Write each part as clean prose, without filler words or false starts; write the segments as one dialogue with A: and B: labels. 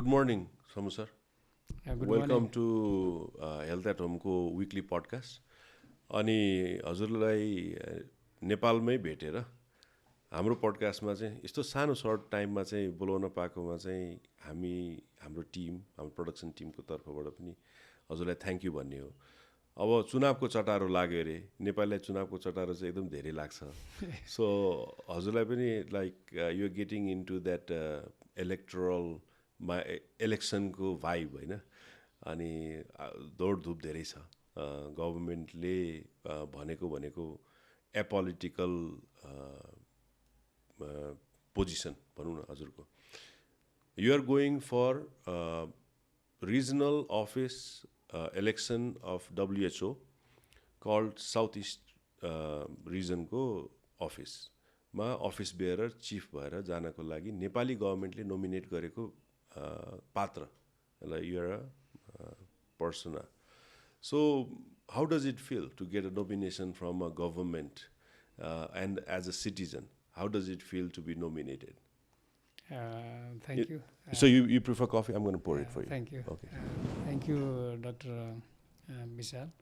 A: Good morning, Shambhu sir.
B: Good
A: Welcome
B: morning.
A: to Health at Home को weekly podcast. अनि हजुरलाई नेपालमै भेटेर हाम्रो पडकास्टमा चाहिँ यस्तो सानो सर्ट टाइममा चाहिँ बोलाउन पाएकोमा चाहिँ हाम्रो टिम हाम्रो प्रोडक्सन टिमको तर्फबाट पनि हजुरलाई थ्याङ्क यू भन्ने हो. अब चुनावको चटारो लाग्यो अरे नेपाललाई चुनावको चटारो चाहिँ एकदम धेरै लाग्छ. सो हजुरलाई पनि like you getting into that इलेक्सनको भाइब होइन. अनि दौडधुप धेरै छ. गभर्मेन्टले भनेको एपोलिटिकल पोजिसन भनौँ न हजुरको. You are going for regional office election of WHO called Southeast regionको अफिसमा अफिस बेयर चिफ भएर जानको लागि नेपाली गभर्मेन्टले नोमिनेट गरेको पात्र you're a persona. So how does it feel to get a nomination from a government and as a citizen? How does it feel to be nominated?
B: Thank you.
A: So you prefer coffee? I'm going to pour it for you.
B: Thank you.
A: Okay.
B: Thank you, Dr. Bishal,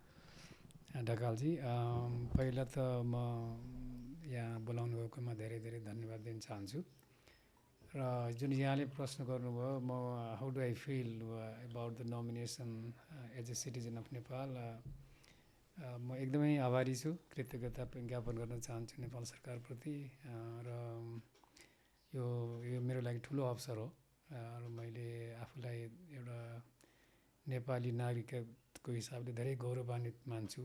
B: Dhakal ji. पहिला त म यहाँ बोलाउनु भएकोमा धेरै धेरै धन्यवाद दिन चाहन्छु. र जुन यहाँले प्रश्न गर्नुभयो म how do I feel about the nomination as a citizen of Nepal, म एकदमै आभारी छु, कृतज्ञता ज्ञापन गर्न चाहन्छु नेपाल सरकारप्रति. र यो मेरो लागि ठुलो अवसर हो. र मैले आफूलाई एउटा नेपाली नागरिकको हिसाबले धेरै गौरवान्वित मान्छु.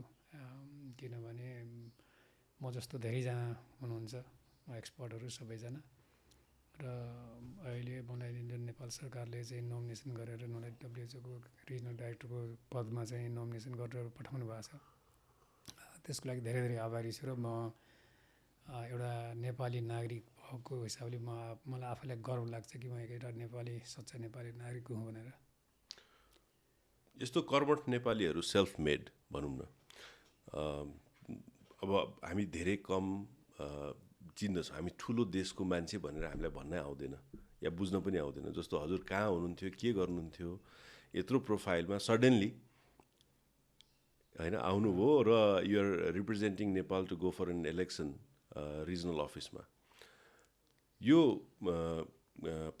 B: किनभने म जस्तो धेरैजना हुनुहुन्छ एक्सपर्टहरू सबैजना. र अहिले मलाई नेपाल सरकारले चाहिँ नोमिनेसन गरेर मलाई डब्लुएचओको रिजनल डाइरेक्टरको पदमा चाहिँ नोमिनेसन गरेर पठाउनु भएको छ. त्यसको लागि धेरै धेरै आभारी छु. र म एउटा नेपाली नागरिक भएको हिसाबले मलाई आफूलाई गर्व लाग्छ कि म एउटा नेपाली सच्चा नेपाली नागरिक हुँ भनेर.
A: यस्तो कर्मठ नेपालीहरू सेल्फ मेड भनौँ न. अब हामी धेरै कम चिन्दछौँ. हामी ठुलो देशको मान्छे भनेर हामीलाई भन्नै आउँदैन या बुझ्न पनि आउँदैन. जस्तो हजुर कहाँ हुनुहुन्थ्यो, के गर्नुहुन्थ्यो, यत्रो प्रोफाइलमा सडनली होइन आउनुभयो र you're representing Nepal to go for an election regional अफिसमा. यो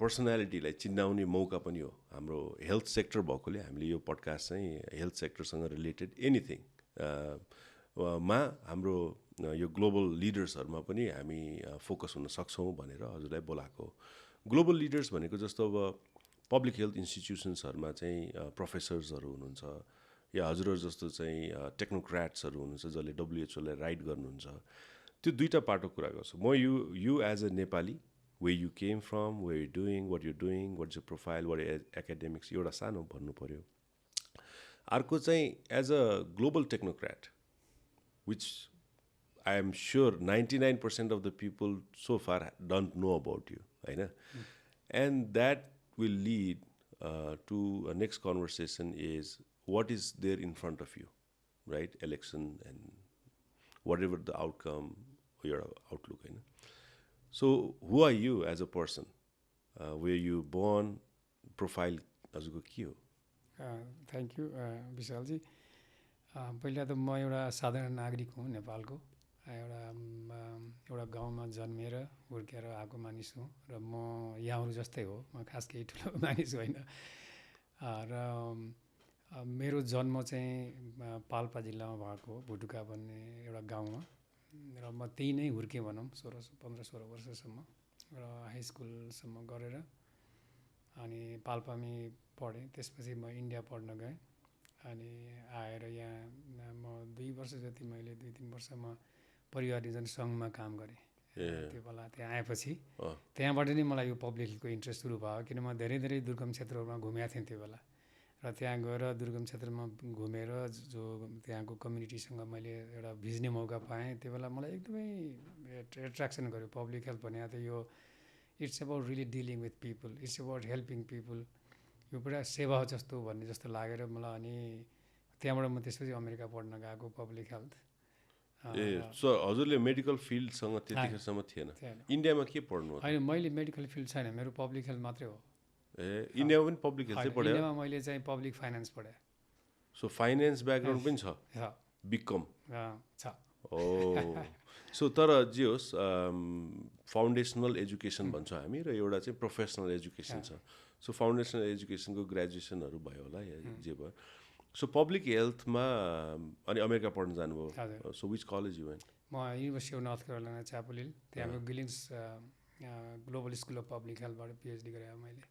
A: पर्सनालिटीलाई चिनाउने मौका पनि हो. हाम्रो हेल्थ सेक्टर भएकोले हामीले यो पडकास्ट चाहिँ हेल्थ सेक्टरसँग रिलेटेड एनिथिङ मा हाम्रो यो ग्लोबल लिडर्सहरूमा पनि हामी फोकस हुन सक्छौँ भनेर हजुरलाई बोलाएको. ग्लोबल लिडर्स भनेको जस्तो अब पब्लिक हेल्थ इन्स्टिट्युसन्सहरूमा चाहिँ प्रोफेसर्सहरू हुनुहुन्छ या हजुरहरू जस्तो चाहिँ टेक्नोक्राट्सहरू हुनुहुन्छ जसले डब्लुएचओलाई राइड गर्नुहुन्छ. त्यो दुईवटा पाटो कुरा गर्छु म. You as a Nepali, where you came from, where you're doing, what you're doing, what's your profile, what are academics, एउटा सानो भन्नु पर्यो. अर्को चाहिँ as a global technocrat, which I am sure 99% of the people so far don't know about you, होइन. And that will lead to a next conversation is what is there in front of you, right? Election and whatever the outcome, your outlook, होइन. So who are you as a person? Where you born? Profile हजुरको के हो?
B: Thank you Vishalji. पहिला त म एउटा साधारण नागरिक हुँ नेपालको. एउटा गाउँमा जन्मेर हुर्केर आएको मानिस हुँ. र म यहाँहरू जस्तै हो. म खास केही ठुलो मानिस होइन. र मेरो जन्म चाहिँ पाल्पा जिल्लामा भएको हो, भुटुका भन्ने एउटा गाउँमा. र म त्यहीँ नै हुर्केँ भनौँ 15-16 वर्षसम्म. र हाई स्कुलसम्म गरेर अनि पाल्पामै पढेँ. त्यसपछि म इन्डिया पढ्न गएँ. अनि आएर यहाँ म 2 वर्ष जति मैले 2-3 वर्ष म परिवार नियोजन सङ्घमा काम गरेँ. त्यो बेला त्यहाँ आएपछि त्यहाँबाट नै मलाई यो पब्लिक हेल्थको इन्ट्रेस्ट सुरु भयो. किन म धेरै धेरै दुर्गम क्षेत्रहरूमा घुमेको थिएँ त्यो बेला. र त्यहाँ गएर दुर्गम क्षेत्रमा घुमेर जो त्यहाँको कम्युनिटीसँग मैले एउटा भिज्ने मौका पाएँ. त्यो बेला मलाई एकदमै एट्र्याक्सन गर्यो पब्लिक हेल्थ भने. त यो it's about really dealing with people, it's about helping people. यो पुरा सेवा जस्तो भन्ने जस्तो लागेर मलाई. अनि त्यहाँबाट म त्यसपछि अमेरिका पढ्न गएको पब्लिक हेल्थ.
A: सो हजुरले मेडिकल फिल्डसँग त्यतिखेरसम्म थिएन? इन्डियामा के पढ्नु?
B: होइन, मैले मेडिकल फिल्ड छैन, मेरो पब्लिक हेल्थ मात्रै हो.
A: ए इन्डियामा पनि पब्लिक हेल्थ पढ्यो
B: इन्डियामा मैले चाहिँ पब्लिक फाइनेन्स पढेँ
A: सो फाइनेन्स ब्याकग्राउन्ड पनि छ बिकम
B: छ
A: ओ सो तर जे होस् फाउन्डेसनल एजुकेसन भन्छौँ हामी र एउटा चाहिँ प्रोफेसनल एजुकेसन छ सो फाउन्डेसनल एजुकेसनको ग्रेजुएसनहरू भयो होला या जे भयो सो पब्लिक हेल्थमा अनि अमेरिका पढ्न जानुभयो so which college you went
B: म university of North Carolina Chapel Hill त्यहाँको Gillings global school of public हेल्थबाट पिएचडी गरेँ मैले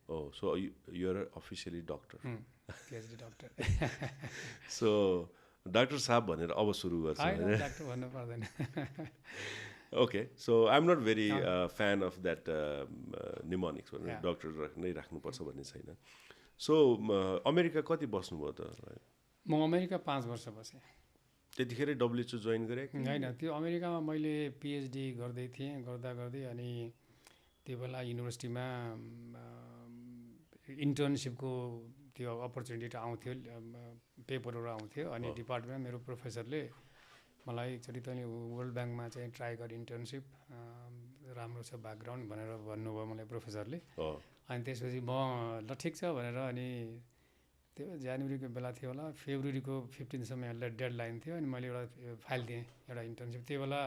A: oh so you are officially doctor
B: PhD doctor
A: so doctor साहब भनेर अब सुरु गर्छु
B: डाक्टर भन्नु पर्दैन
A: okay so I am not very fan of that mnemonics भनेर डक्टर नै राख्नुपर्छ भन्ने छैन सो अमेरिका कति बस्नुभयो त
B: म अमेरिका 5 वर्ष बसेँ
A: त्यतिखेरै डब्लुएचओ जोइन गरेँ
B: होइन त्यो अमेरिकामा मैले पिएचडी गर्दै थिएँ गर्दै अनि त्यो बेला युनिभर्सिटीमा इन्टर्नसिपको त्यो अपर्च्युनिटी आउँथ्यो पेपरहरू आउँथ्यो अनि डिपार्टमेन्टमा मेरो प्रोफेसरले मलाई एकचोटि तैँले वर्ल्ड ब्याङ्कमा चाहिँ ट्राई गर इन्टर्नसिप राम्रो छ ब्याकग्राउन्ड भनेर भन्नुभयो मलाई प्रोफेसरले अनि त्यसपछि म ल ठिक छ भनेर अनि त्यो जनवरीको बेला थियो होला फेब्रुअरीको 15सम्म डेड लाइन थियो अनि मैले एउटा फाइल दिएँ एउटा इन्टर्नसिप त्यो बेला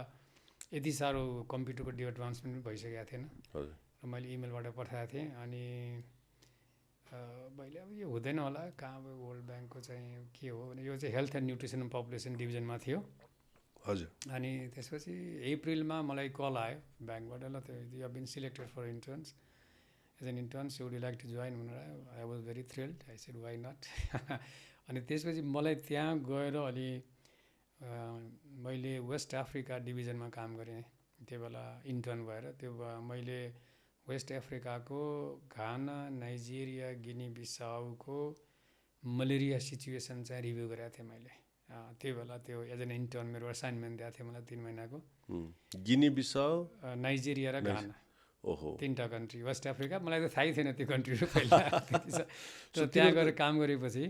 B: यति साह्रो कम्प्युटरको एडभान्समेन्ट पनि भइसकेको थिएन र मैले इमेलबाट पठाएको थिएँ अनि मैले अब यो हुँदैन होला कहाँ अब वर्ल्ड ब्याङ्कको चाहिँ के हो भने यो चाहिँ health and nutrition and population डिभिजनमा थियो
A: हजुर
B: अनि त्यसपछि अप्रिलमा मलाई कल आयो ब्याङ्कबाट ल त्यो you been selected for interns as an interns would you like to join भनेर I was very thrilled I said why not अनि त्यसपछि मलाई त्यहाँ गएर अनि मैले वेस्ट अफ्रिका डिभिजनमा काम गरेँ त्यो बेला इन्टर्न भएर त्यो मैले वेस्ट अफ्रिकाको घाना नाइजेरिया गिनी बिसाउको मलेरिया सिचुएसन चाहिँ रिभ्यू गरेको थिएँ मैले त्यो बेला त्यो एज एन इन्टर्न मेरो असाइनमेन्ट दिएको थियो मलाई 3 महिनाको
A: गिनी बिसाउ
B: नाइजेरिया र घाना
A: ओहो
B: 3टा कन्ट्री वेस्ट अफ्रिका मलाई त थाहै थिएन त्यो कन्ट्रीहरू पहिला तर त्यहाँ गएर काम गरेपछि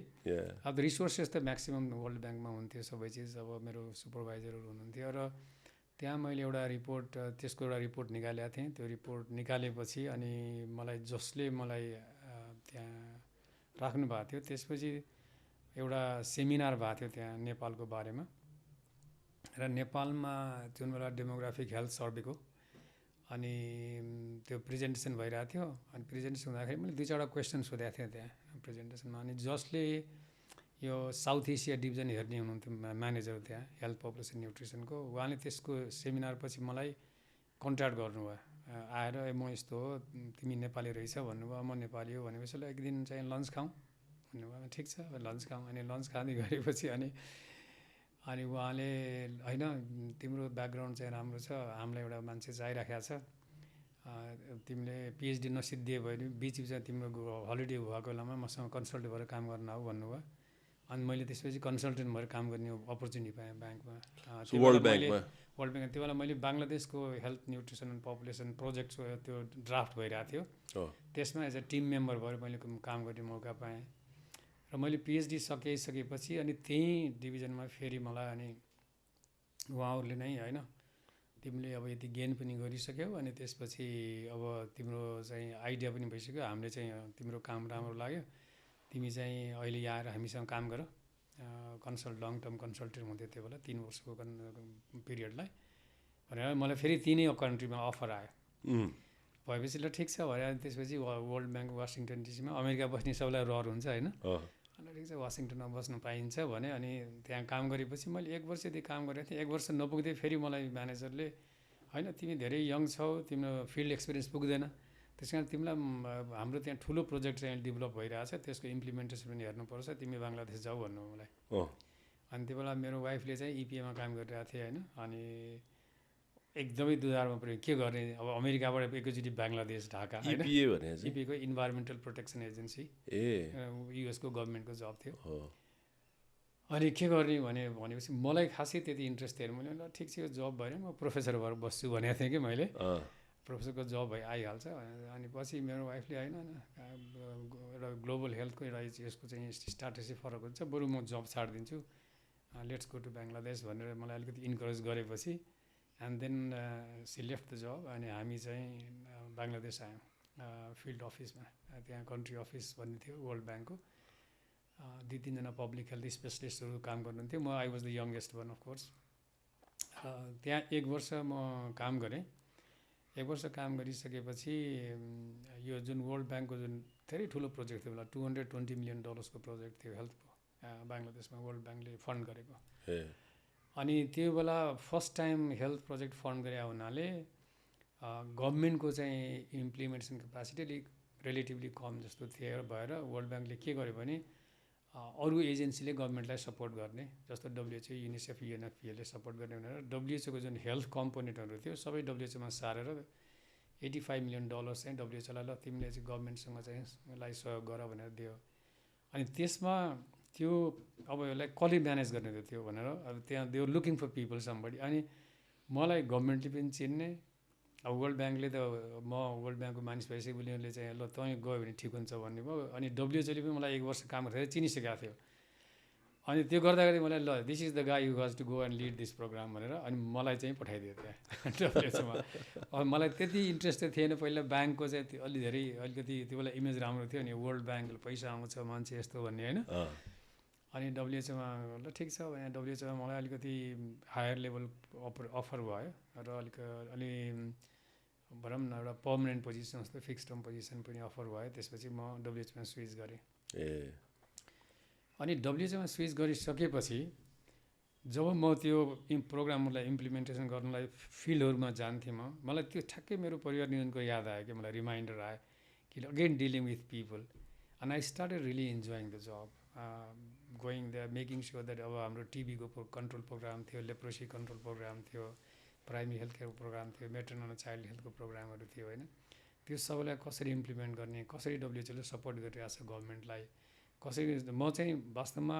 B: अब रिसोर्सेस त म्याक्सिमम् वर्ल्ड ब्याङ्कमा हुन्थ्यो सबै चिज अब मेरो सुपरभाइजरहरू हुनुहुन्थ्यो र त्यहाँ मैले एउटा रिपोर्ट त्यसको एउटा रिपोर्ट निकालेको थिएँ त्यो रिपोर्ट निकालेपछि अनि मलाई जसले मलाई त्यहाँ राख्नु भएको थियो त्यसपछि एउटा सेमिनार भएको थियो त्यहाँ नेपालको बारेमा र नेपालमा जुन बेला डेमोग्राफिक हेल्थ सर्वेको अनि त्यो प्रेजेन्टेसन भइरहेको थियो अनि प्रेजेन्टेसन हुँदाखेरि मैले 2-4वटा क्वेसन सोधेको थिएँ त्यहाँ प्रेजेन्टेसनमा अनि जसले यो साउथ एसिया डिभिजन हेर्ने हुनुहुन्थ्यो म्यानेजर त्यहाँ हेल्थ पपुलेसन न्युट्रिसनको उहाँले त्यसको सेमिनार पछि मलाई कन्ट्याक्ट गर्नुभयो आएर म यस्तो हो तिमी नेपाली रहेछ भन्नुभयो म नेपाली हो भनेपछि ल एक दिन चाहिँ लन्च खाऊँ भन्नुभयो ठिक छ लन्च खाऊँ अनि लन्च खाँदै गरेपछि अनि उहाँले होइन तिम्रो ब्याकग्राउन्ड चाहिँ राम्रो छ हामीलाई एउटा मान्छे चाहिराखेको छ तिमीले पिएचडी नसिद्धिए भने बिच चाहिँ तिम्रो हलिडे भएको बेलामा मसँग कन्सल्ट भएर काम गर्न आऊ भन्नुभयो अनि मैले त्यसपछि कन्सल्टेन्ट भएर काम गर्ने अपर्च्युनिटी पाएँ ब्याङ्कमा वर्ल्ड ब्याङ्क त्यो बेला मैले बङ्गलादेशको हेल्थ न्युट्रिसन एन्ड पपुलेसन प्रोजेक्टको त्यो ड्राफ्ट भइरहेको थियो त्यसमा एज अ टिम मेम्बर भएर मैले काम गर्ने मौका पाएँ र मैले पिएचडी सकेपछि अनि त्यही डिभिजनमा फेरि मलाई अनि उहाँहरूले नै होइन तिमीले अब यति गेन पनि गरिसक्यौ अनि त्यसपछि अब तिम्रो चाहिँ आइडिया पनि भइसक्यो हामीले चाहिँ तिम्रो काम राम्रो लाग्यो तिमी चाहिँ अहिले आएर हामीसँग काम गर लङ टर्म कन्सल्टेन्ट हुन्थ्यो त्यो बेला 3 वर्षको पिरियडलाई भनेर मलाई फेरि 3 कन्ट्रीमा अफर आयो भएपछि ल ठिक छ भने त्यसपछि वर्ल्ड ब्याङ्क वासिङटन डिसीमा अमेरिका बस्ने सबैलाई रहर हुन्छ होइन अनि ठिक छ वासिङटनमा बस्नु पाइन्छ भने अनि त्यहाँ काम गरेपछि मैले 1 वर्षदेखि काम गरेको थिएँ 1 वर्ष नपुग्दै फेरि मलाई म्यानेजरले होइन तिमी धेरै यङ छौ तिम्रो फिल्ड एक्सपिरियन्स पुग्दैन त्यस कारण तिमीलाई हाम्रो त्यहाँ ठुलो प्रोजेक्ट चाहिँ डेभलप भइरहेछ त्यसको इम्प्लिमेन्टेसन पनि हेर्नुपर्छ तिमी बङ्गलादेश जाऊ भन्नु मलाई अनि त्यो बेला मेरो वाइफले चाहिँ इपिएमा काम गरिरहेको थिएँ होइन अनि एकदमै दुधारमा पऱ्यो के गर्ने अब अमेरिकाबाट एकैचोटि बङ्गलादेश ढाका इपिएको इन्भाइरोमेन्टल प्रोटेक्सन एजेन्सी युएसको गभर्मेन्टको जब थियो अनि के गर्ने भनेपछि मलाई खासै त्यति इन्ट्रेस्ट थिएन मैले ल ठिक छ यो जब भएन म प्रोफेसर भएर बस्छु भनेको थिएँ कि मैले प्रोफेसरको जब आइहाल्छ अनि पछि मेरो वाइफले होइन एउटा ग्लोबल हेल्थको एउटा यसको चाहिँ स्ट्याटस फरक हुन्छ बरु म जब छाडिदिन्छु लेट्स गो टु बङ्गलादेश भनेर मलाई अलिकति इन्करेज गरेपछि and then she left the job अनि हामी चाहिँ बङ्गलादेश आयौँ फिल्ड अफिसमा, त्यहाँ कन्ट्री अफिस भन्ने थियो वर्ल्ड ब्याङ्कको। 2-3जना पब्लिक हेल्थ स्पेसलिस्टहरू काम गर्नुहुन्थ्यो। म I was the youngest one of course. त्यहाँ 1 वर्ष म काम गरेँ। 1 वर्ष काम गरिसकेपछि यो जुन वर्ल्ड ब्याङ्कको जुन धेरै ठुलो प्रोजेक्ट थियो बेला $220 मिलियन को प्रोजेक्ट थियो हेल्थको बाङ्लादेशमा वर्ल्ड ब्याङ्कले फन्ड गरेको। अनि त्यो बेला first time health project fund गरे हुनाले गभर्मेन्टको चाहिँ इम्प्लिमेन्टेसन क्यापासिटी अलिक रिलेटिभली कम जस्तो थियो भएर वर्ल्ड ब्याङ्कले के गर्यो भने अरू एजेन्सीले गभर्मेन्टलाई सपोर्ट गर्ने, जस्तो WHO, युनिसेफ, UNFPAले सपोर्ट गर्ने भनेर WHO को जुन हेल्थ कम्पोनेन्टहरू थियो सबै WHOमा सारेर $85 मिलियन चाहिँ WHO लाई ल तिमीले चाहिँ गभर्मेन्टसँग चाहिँ यसलाई सहयोग गर भनेर दियो। अनि त्यसमा त्यो अब यसलाई कसले म्यानेज गर्ने थियो भनेर अब त्यहाँ they were looking for people somebody. अनि मलाई गभर्मेन्टले पनि चिन्ने, अब वर्ल्ड ब्याङ्कले त म वर्ल्ड ब्याङ्कको मानिस भइसकेपछि उनीहरूले चाहिँ ल तँ गयो भने ठिक हुन्छ भन्ने भयो। अनि WHOले पनि मलाई 1 वर्ष काम गरेर चिनिसकेको थियो। अनि त्यो गर्दाखेरि मलाई ल this is the guy who has to go and lead this programme भनेर अनि मलाई चाहिँ पठाइदियो त्यहाँ WHOमा। अब मलाई त्यति इन्ट्रेस्टेड थिएन पहिला ब्याङ्कको चाहिँ अलिकति त्यो बेला इमेज राम्रो थियो नि, वर्ल्ड ब्याङ्क पैसा आउँछ मान्छे यस्तो भन्ने होइन। अनि WHOमा ल ठिक छ यहाँ WHOमा मलाई अलिकति हायर लेभल अफर भयो र अलि भनौँ न एउटा पर्मनेन्ट पोजिसन जस्तो फिक्स टर्म पोजिसन पनि अफर भयो। त्यसपछि म WHOमा स्विच गरेँ। अनि WHOमा स्विच गरिसकेपछि जब म त्यो प्रोग्रामहरूलाई इम्प्लिमेन्टेसन गर्नलाई फिल्डहरूमा जान्थेँ मलाई त्यो ठ्याक्कै मेरो परिवार नियोजनको याद आयो कि मलाई रिमाइन्डर आयो कि again dealing with people. And I started really enjoying the job, going the making sure that अब हाम्रो टिबीको कन्ट्रोल प्रोग्राम थियो, लेप्रोसी कन्ट्रोल प्रोग्राम थियो, प्राइमेरी हेल्थ केयरको प्रोग्राम थियो, मेटर्नल एन्ड चाइल्ड हेल्थको प्रोग्रामहरू थियो होइन। त्यो सबैलाई कसरी इम्प्लिमेन्ट गर्ने, कसरी WHOले सपोर्ट गरिरहेको छ गभर्मेन्टलाई, कसरी म चाहिँ वास्तवमा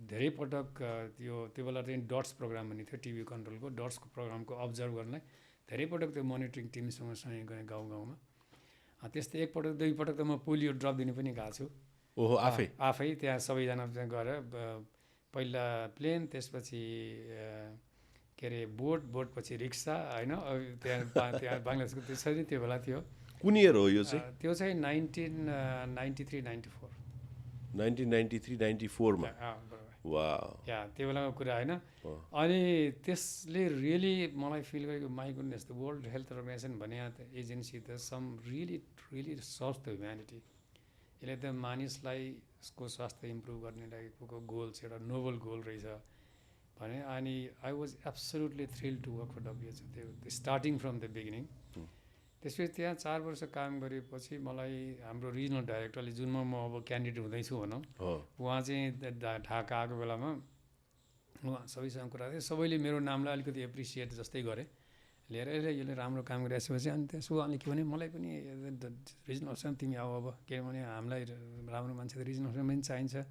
B: धेरै पटक त्यो बेला चाहिँ डट्स प्रोग्राम भन्ने थियो टिबी कन्ट्रोलको, डट्सको प्रोग्रामको अब्जर्भ गर्नलाई धेरै पटक त्यो मोनिटरिङ टिमसँग गएँ गाउँ। त्यस्तै 1 पटक 2 पटक त म पोलियो ड्रप दिने पनि गएको छु।
A: ओहो,
B: आफै त्यहाँ सबैजना त्यहाँ गएर पहिला प्लेन, त्यसपछि के अरे बोट पछि रिक्सा होइन। त्यहाँ बाङ्लादेशको त्यसरी त्यो बेला थियो।
A: कुन इयर हो यो चाहिँ?
B: त्यो चाहिँ 1993-94
A: 1993-94मा। वाह,
B: या त्यो बेलाको कुरा होइन। अनि त्यसले रियली मलाई फिल गरेको my goodness the World Health Organization भने एजेन्सी त some really serve the humanity. यसले त मानिसलाई उसको स्वास्थ्य इम्प्रुभ गर्ने लागि गोल छ, एउटा नोबल गोल रहेछ भने। अनि I was absolutely thrilled to work for WHO, त्यो स्टार्टिङ फ्रम द बिगिनिङ। त्यसपछि त्यहाँ 4 वर्ष काम गरेपछि मलाई हाम्रो रिजनल डाइरेक्टरले, जुनमा म अब क्यान्डिडेट हुँदैछु भनौँ, उहाँ चाहिँ ढाका आएको बेलामा उहाँ सबैसँग कुरा थिएँ, सबैले मेरो नामलाई अलिकति एप्रिसिएट जस्तै गरेँ, लिएर यसले राम्रो काम गरिरहेपछि। अनि त्यसो उहाँले के भने मलाई पनि रिजनल अफिसमा तिमी आऊ अब, किनभने हामीलाई राम्रो मान्छे त रिजनल अफिसमा पनि चाहिन्छ।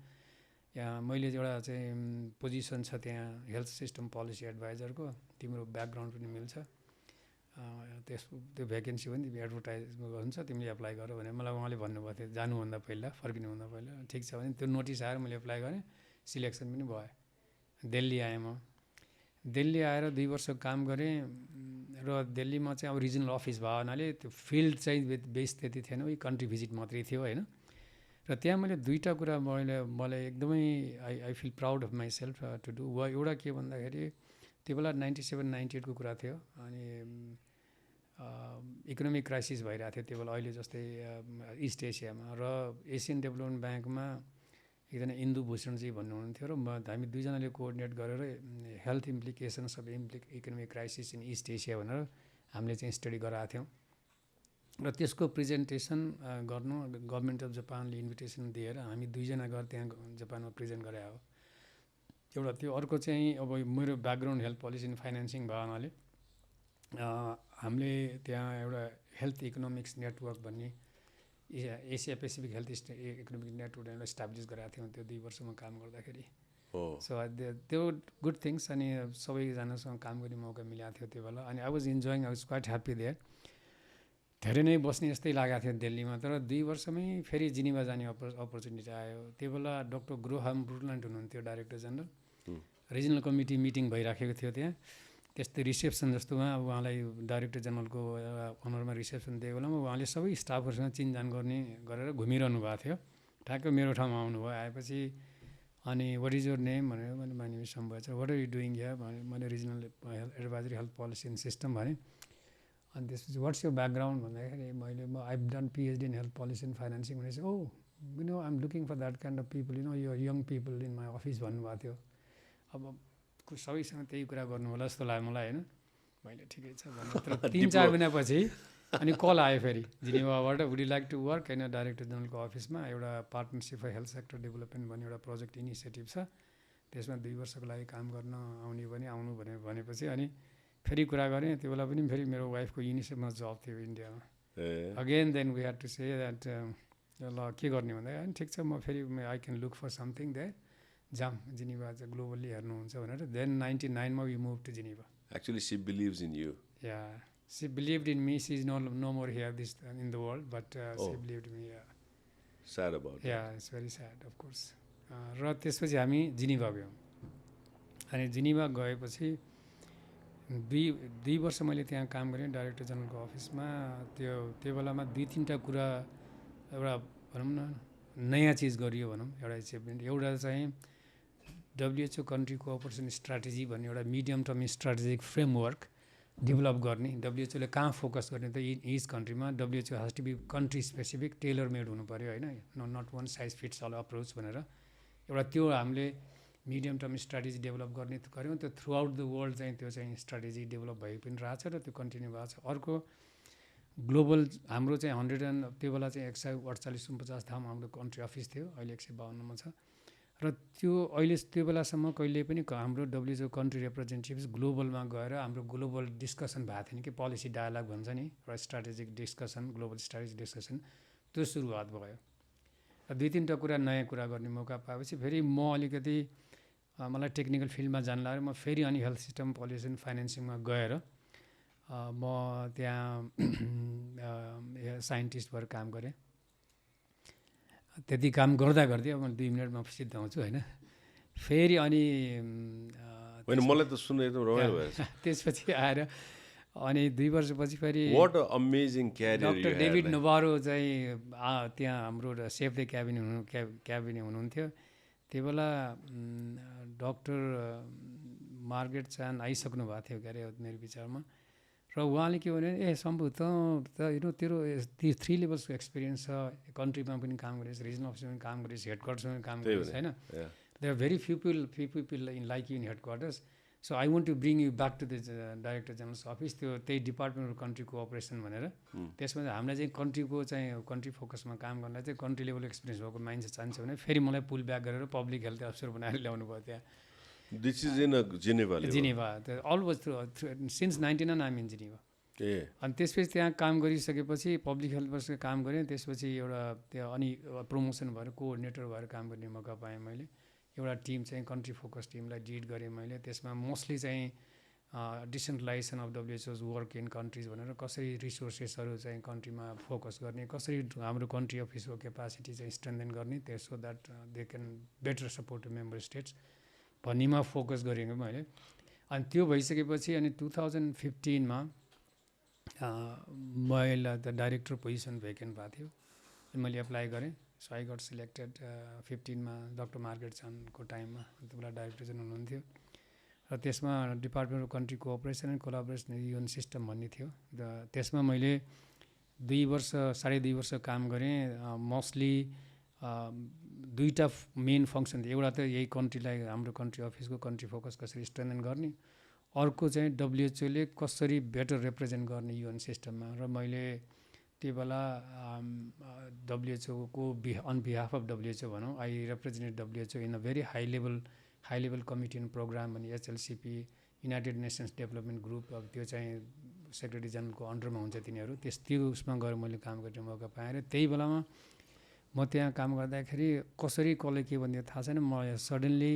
B: यहाँ मैले एउटा चाहिँ पोजिसन छ त्यहाँ हेल्थ सिस्टम पोलिसी एडभाइजरको, तिम्रो ब्याकग्राउन्ड पनि मिल्छ, त्यो भ्याकेन्सी पनि तिमी एडभर्टाइज हुन्छ, तिमीले एप्लाई गर भने मलाई उहाँले भन्नुभएको थियो जानुभन्दा पहिला, फर्किनुभन्दा पहिला। ठिक छ भने त्यो नोटिस आएर मैले एप्लाई गरेँ, सिलेक्सन पनि भयो। दिल्ली आएँ म। दिल्ली आएर 2 वर्ष काम गरेँ र दिल्लीमा चाहिँ अब रिजनल अफिस भयो हुनाले त्यो फिल्ड चाहिँ बेस त्यति थिएन, उही कन्ट्री भिजिट मात्रै थियो होइन। र त्यहाँ मैले 2टा कुरा मलाई एकदमै I feel proud of myself to do. एउटा के भन्दाखेरि त्यो बेला 97-98 को कुरा थियो। अनि इकोनोमिक क्राइसिस भइरहेको थियो त्यो बेला, अहिले जस्तै इस्ट एसियामा। र एसियन डेभलपमेन्ट ब्याङ्कमा एकजना इन्दु भूषणजी भन्नुहुन्थ्यो र हामी 2जनाले कोअर्डिनेट गरेर health implications of economic crisis in east Asia भनेर हामीले चाहिँ स्टडी गराएको थियौँ। र त्यसको प्रेजेन्टेसन गर्नु गभर्मेन्ट अफ जापानले इन्भिटेसन दिएर हामी 2जना गएर त्यहाँ जापानमा प्रेजेन्ट गरे हो। एउटा त्यो, अर्को चाहिँ अब मेरो background health policy and financing भयो हुनाले हामीले त्यहाँ एउटा हेल्थ इकोनोमिक्स नेटवर्क भन्ने Asia Pacific health economic network एउटा इस्टाब्लिस गरेका थियौँ त्यो 2 वर्षमा काम गर्दाखेरि। सो त्यो गुड थिङ्स। अनि सबैजनासँग काम गर्ने मौका मिलेको थियो त्यो बेला। अनि I was enjoying, I was quite happy there. धेरै नै बस्ने जस्तै लागेको थियो दिल्लीमा। तर 2 वर्षमै फेरि जिनिभा जाने अपर्च्युनिटी आयो। त्यो बेला डक्टर ग्रोहाम ब्रुटल्यान्ड हुनुहुन्थ्यो director general. Regional committee meeting भइराखेको थियो त्यहाँ। त्यस्तै रिसेप्सन जस्तोमा अब उहाँलाई डाइरेक्टर जेनरलको अनरमा रिसेप्सन दिएको बेलामा उहाँले सबै स्टाफहरूसँग चिनजान गरेर घुमिरहनु भएको थियो। ठ्याक्कै मेरो ठाउँमा आउनुभयो। आएपछि अनि वाट इज योर नेम भनेर मैले my name is Shambhu Acharya, what are you doing here भने मैले regional advisory health policy and system भने। अनि त्यसपछि वाट्स यो ब्याकग्राउन्ड भन्दाखेरि म I've done PhD in health policy and financing भनेपछि oh you know I am looking for that kind of people you know यो young people in my office भन्नुभएको थियो। अब सबैसँग त्यही कुरा गर्नु होला जस्तो लाग्यो मलाई होइन। मैले ठिकै छ भनेर 3-4 महिनापछि अनि कल आयो फेरि जिनेभाबाट, would you like to work होइन डाइरेक्टर जेनरलको अफिसमा एउटा partnership for health sector development भन्ने एउटा प्रोजेक्ट इनिसिएटिभ छ, त्यसमा 2 वर्षको लागि काम गर्न आउने पनि आउनु भनेपछि अनि फेरि कुरा गरेँ। त्यो बेला पनि फेरि मेरो वाइफको युनिसेफमा जब थियो इन्डियामा। Again then we had to say that ल के गर्ने भन्दा अनि ठिक छ म फेरि I can look for something that जाम जिनेभा चाहिँ ग्लोबल्ली हेर्नुहुन्छ भनेर। देन 99 मा we move to Geneva.
A: Actually, she believes in you.
B: Yeah, she believed in me. She is no more here in the world, but she believed in me. Yeah.
A: Sad about that.
B: Yeah, it's very sad, of course. र त्यसपछि हामी जिनेभा गयौँ। अनि जिनेभा गएपछि 2 वर्ष मैले त्यहाँ काम गरेँ डाइरेक्टर जेनरलको अफिसमा। त्यो बेलामा 2-3टा कुरा एउटा भनौँ न नयाँ चिज गरियो भनौँ। एउटा एचिभमेन्ट एउटा चाहिँ WHO कन्ट्री कोअपरेसन स्ट्राटेजी भन्ने एउटा medium term strategic framework develop गर्ने। WHO ले कहाँ फोकस गर्ने त इच कन्ट्रीमा WHO has to be country specific tailor made हुनु पऱ्यो होइन, not one size fits all approach भनेर एउटा त्यो हामीले मिडियम टर्म स्ट्राटेजी डेभलप गर्ने गऱ्यौँ। त्यो थ्रु आउट द वर्ल्ड चाहिँ त्यो चाहिँ स्ट्राटेजी डेभलप भइ पनि रहेछ र त्यो कन्टिन्यू भएको छ। अर्को ग्लोबल हाम्रो चाहिँ 100 त्यो बेला चाहिँ 148-49 ठाउँमा हाम्रो कन्ट्री अफिस थियो, अहिले 152 मा छ। र त्यो अहिले त्यो बेलासम्म कहिले पनि हाम्रो WHO कन्ट्री रिप्रेजेन्टेटिभ्स ग्लोबलमा गएर हाम्रो ग्लोबल डिस्कसन भएको थिएन कि पोलिसी डायलग भन्छ नि एउटा strategic discussion, global strategic discussion, त्यो सुरुवात भयो। र 2-3टा कुरा नयाँ कुरा गर्ने मौका पाएपछि फेरि म अलिकति मलाई टेक्निकल फिल्डमा जान लाग्यो। म फेरि अनि हेल्थ सिस्टम पोलिसी एन्ड फाइनेन्सिङमा गएर म त्यहाँ साइन्टिस्ट भएर काम गरेँ। त्यति काम गर्दा गर्दै अब मैले 2 मिनटमा सिद्ध हुन्छु होइन। फेरि अनि
A: मलाई त सुन्नु एकदम रमाइलो भयो।
B: त्यसपछि आएर अनि 2 वर्षपछि फेरि
A: what a amazing career
B: doctor David Nabarro चाहिँ त्यहाँ हाम्रो सेफ द क्याबिन हुनुहुन्थ्यो। त्यो बेला डाक्टर मार्गरेट चान आइसक्नु भएको थियो क्यारे मेरो विचारमा। र उहाँले के भन्यो ए शम्भु त तेरो 3 लेभल्सको एक्सपिरियन्स छ, कन्ट्रीमा पनि काम गरेछ, रिजनल अफिसमा पनि काम गरेछ, हेडक्वार्टर्समा पनि काम गरेछ होइन। There are very few people in like you in headquarters, so I want to bring you back to the director general's office, त्यो त्यही डिपार्टमेन्ट अफ कन्ट्री कोअपरेसन भनेर। त्यसमा हामीलाई चाहिँ कन्ट्री फोकसमा काम गर्नलाई चाहिँ कन्ट्री लेभल एक्सपिरियन्स भएको मान्छे चाहिन्छ भने फेरि मलाई पुल ब्याक गरेर पब्लिक हेल्थ अफिसर बनाएर ल्याउनु भयो त्यहाँ।
A: This is in Geneva
B: always through since 99 I'm in Geneva. अनि त्यसपछि त्यहाँ काम गरिसकेपछि पब्लिक हेल्थ वर्षको काम गरेँ। त्यसपछि एउटा त्यो अनि प्रमोसन भएर कोअर्डिनेटर भएर काम गर्ने मौका पाएँ मैले। एउटा टिम चाहिँ कन्ट्री फोकस टिमलाई लिड गरेँ मैले। त्यसमा मोस्टली चाहिँ decentralisation of WHO's work in countries भनेर कसरी रिसोर्सेसहरू चाहिँ कन्ट्रीमा फोकस गर्ने, कसरी हाम्रो कन्ट्री अफिसको क्यापासिटी चाहिँ स्ट्रेन्थेन गर्ने, so that they can better support member states भन्नेमा फोकस गरेको मैले। अनि त्यो भइसकेपछि अनि 2015 मा मैले त डाइरेक्टर पोजिसन भेकेन्ट भएको थियो, मैले एप्लाई गरेँ। सो आई गट सिलेक्टेड 15 मा डक्टर मार्गरेट चानको टाइममा, त्यो बेला डाइरेक्टर जेनरल हुनुहुन्थ्यो। र त्यसमा department of country cooperation and collaboration UN system भन्ने थियो। त्यसमा मैले 2.5 वर्ष काम गरेँ। मोस्टली 2टा मेन फङ्सन थियो। एउटा त यही कन्ट्रीलाई हाम्रो कन्ट्री अफिसको कन्ट्री फोकस कसरी स्ट्रेन्थेन गर्ने, अर्को चाहिँ WHO ले कसरी बेटर रिप्रेजेन्ट गर्ने युएन सिस्टममा। र मैले त्यो बेला WHO को अन बिहाफ अफ WHO भनौँ, I represented WHO in a very high level committee and programme भन्ने HLCP United Nations Development Group. अब त्यो चाहिँ सेक्रेटरी जेनरलको अन्डरमा हुन्छ तिनीहरू। त्यो उसमा गएर मैले काम गर्ने मौका पाएँ। र त्यही बेलामा म त्यहाँ काम गर्दाखेरि कसरी कसले के भन्ने थाहा छैन, म सडनली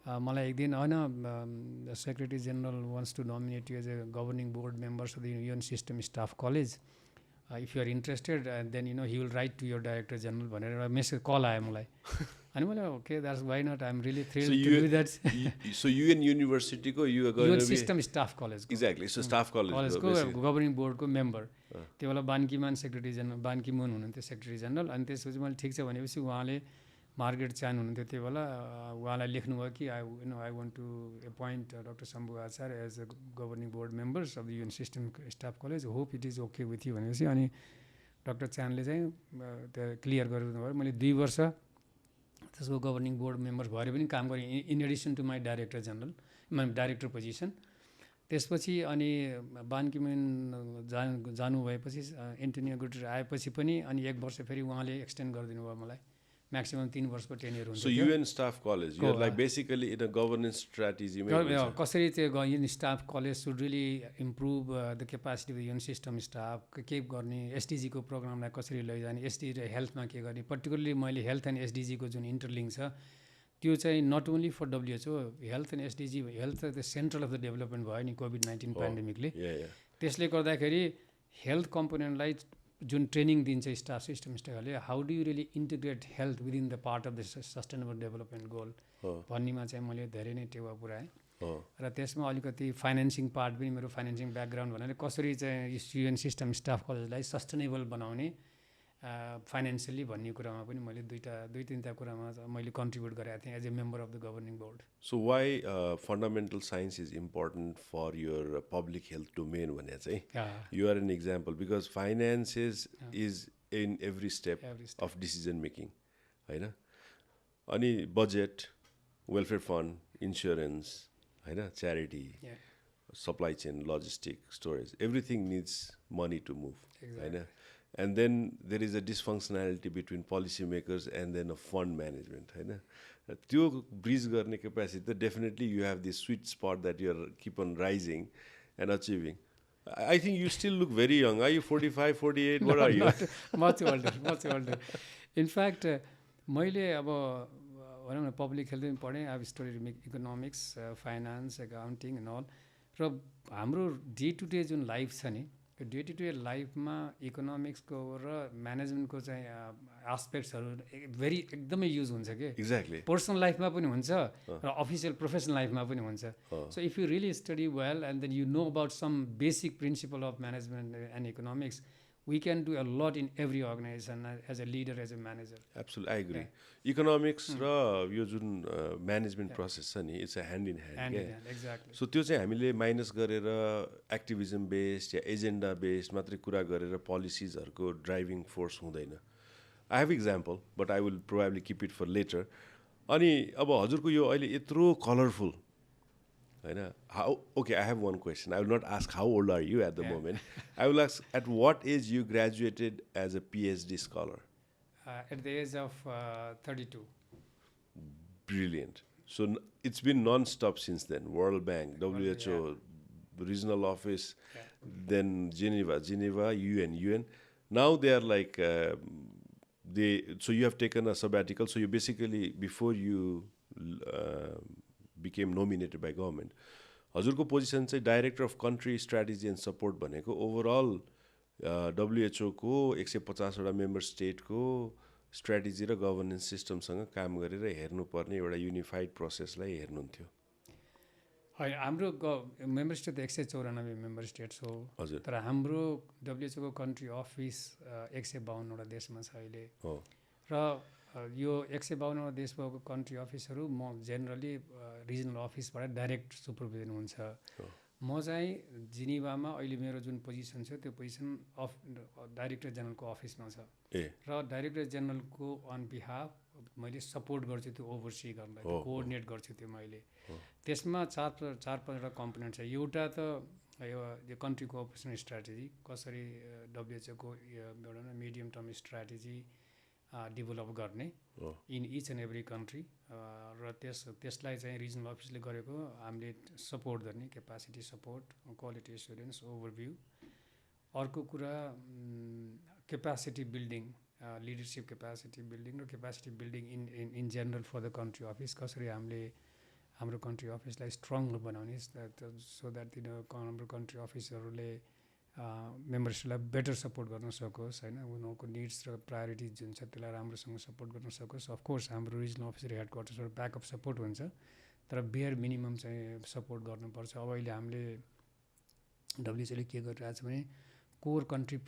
B: मलाई एक दिन होइन secretary general wants to nominate you as a governing board members of the UN system staff college, if you are interested then he will write to your director general भनेर एउटा मेसेज कल आयो मलाई। अनि मैले okay that's why not I am really
A: So
B: thrilled to do that
A: so UN University को you are going
B: UN
A: to be
B: system staff कलेजको
A: exactly so staff college
B: कलेजको
A: basically.
B: Governing बोर्डको member त्यो बेला बानकीमान सेक्रेटरी जेनरल बानकीमुन हुनुहुन्थ्यो secretary general अनि त्यसपछि मैले ठिक छ भनेपछि उहाँले मार्गरेट च्यान हुनुहुन्थ्यो त्यो बेला उहाँलाई लेख्नुभयो कि I want to appoint doctor Shambhu Acharya as a governing board members of the UN system staff college hope it is okay with you भनेपछि अनि डक्टर च्यानले चाहिँ त्यो क्लियर गरिदिनुभयो मैले 2 वर्ष त्यसको गभर्निङ बोर्ड मेम्बर भएर पनि काम गरेँ in addition to my director general director position त्यसपछि अनि बानकीमुन जानु भएपछि एन्टोनियो गुटेरेस आएपछि पनि अनि 1 वर्ष फेरि उहाँले एक्सटेन्ड गरिदिनु भयो मलाई म्याक्सिमम 3 वर्षको टेन्युर हुन्छ
A: So UN staff college, you're like basically in a governance strategy.
B: कसरी त्यो UN staff college should really improve the capacity of the UN system staff के गर्ने एसडिजीको प्रोग्रामलाई कसरी लैजाने एसडिजी हेल्थमा के गर्ने पर्टिकुलरली मैले हेल्थ एन्ड एसडिजीको जुन इन्टरलिङ्क छ त्यो चाहिँ not only for WHO health and SDG health the central of the development भयो नि कोभिड-19 पेन्डेमिकले त्यसले गर्दाखेरि हेल्थ कम्पोनेन्टलाई जुन ट्रेनिङ दिन्छ स्टाफ सिस्टम स्टाफहरूले how do you really integrate health within the part of the sustainable development goal भन्नेमा चाहिँ मैले धेरै नै टेवा पुऱ्याएँ र त्यसमा अलिकति फाइनेन्सिङ पार्ट पनि मेरो फाइनेन्सिङ ब्याकग्राउन्ड भन्नाले कसरी चाहिँ युएन सिस्टम स्टाफ कलेजलाई सस्टेनेबल बनाउने फाइनेन्सियली भन्ने कुरामा पनि मैले दुई तिनवटा कुरामा मैले कन्ट्रिब्युट गरेको थिएँ as a member of the governing board
A: So why fundamental science is important for your public health domain भने चाहिँ you are an example because finance is in every step of decision making हैन अनि budget welfare fund insurance हैन charity supply chain logistic storage everything needs money to move हैन and then there is a dysfunctionality between policymakers and then a fund management हैन त्यो bridge गर्ने capacity त definitely you have this sweet spot that you are keep on rising and achieving I think you still look very young are you 45 48 what are you
B: much older in fact मैले अब भनौँ न public health पनि पढेँ अब study economics finance accounting and all र हाम्रो day to day जुन लाइफ छ नि डे टु डे लाइफमा इकोनोमिक्सको र म्यानेजमेन्टको चाहिँ आस्पेक्ट्सहरू भेरी एकदमै युज हुन्छ कि
A: एक्ज्याक्टली
B: पर्सनल लाइफमा पनि हुन्छ र अफिसियल प्रोफेसनल लाइफमा पनि हुन्छ so if you really study well and then you know about some basic principle of management and economics we can do a lot in every organization as a leader, as a manager.
A: Absolutely, I agree. Economics र यो जुन management process छ नि it's a hand in hand
B: exactly
A: so त्यो चाहिँ हामीले minus गरेर activism based या एजेन्डा बेस्ड मात्रै कुरा गरेर पोलिसिजहरूको ड्राइभिङ फोर्स हुँदैन I have example but I will probably keep it for later अनि अब हजुरको यो अहिले यत्रो कलरफुल हैन how okay I have one question I will not ask how old are you at the moment I will ask at what age you graduated as a PhD scholar
B: at the age of 32
A: brilliant so it's been non-stop since then World Bank WHO regional office then Geneva UN now they are like so you have taken a sabbatical so you basically before you became nominated by government हजुरको position चाहिँ director of country strategy and support भनेको overall WHO को 150 वटा member स्टेटको strategy र governance सिस्टमसँग काम गरेर हेर्नुपर्ने एउटा युनिफाइड प्रोसेसलाई हेर्नुहुन्थ्यो
B: होइन हाम्रो मेम्बर स्टेट 194 मेम्बर स्टेट्स हो
A: हजुर
B: तर हाम्रो WHO को कन्ट्री अफिस 152 वटा देशमा छ अहिले र यो 152 वटा देश भएको कन्ट्री अफिसहरू म जेनरली रिजनल अफिसबाट डाइरेक्ट सुपरभिजन हुन्छ म चाहिँ जिनिभामा अहिले मेरो जुन पोजिसन छ त्यो पोजिसन अफ डाइरेक्टर जेनरलको अफिसमा छ र डाइरेक्टर जेनरलको अन बिहाफ मैले सपोर्ट गर्छु त्यो ओभरसी गर्नलाई कोअर्डिनेट गर्छु त्यो मैले त्यसमा चार पाँचवटा कम्पोनेन्ट छ एउटा त यो कन्ट्री कोअपरेसन स्ट्राटेजी कसरी WHO को एउटा मिडियम टर्म स्ट्राटेजी डेभलप गर्ने in each and every country र त्यसलाई चाहिँ रिजनल अफिसले गरेको हामीले सपोर्ट गर्ने capacity support quality assurance overview अर्को कुरा capacity building leadership capacity building र capacity building in general for the country office कसरी हामीले हाम्रो कन्ट्री अफिसलाई स्ट्रङ बनाउने सो द्याट हाम्रो कन्ट्री अफिसहरूले मेम्बर्सलाई बेटर सपोर्ट गर्न सकोस् होइन, उनीहरूको निड्स र प्रायोरिटिज जुन छ त्यसलाई राम्रोसँग सपोर्ट गर्न सकोस्। अफकोर्स हाम्रो रिजनल अफिसर हेड क्वार्टर्सबाट ब्याकअप सपोर्ट हुन्छ, तर बियर मिनिमम चाहिँ सपोर्ट गर्नुपर्छ। अब अहिले हामीले डब्ल्युएचओले के गरिरहेको छ भने core country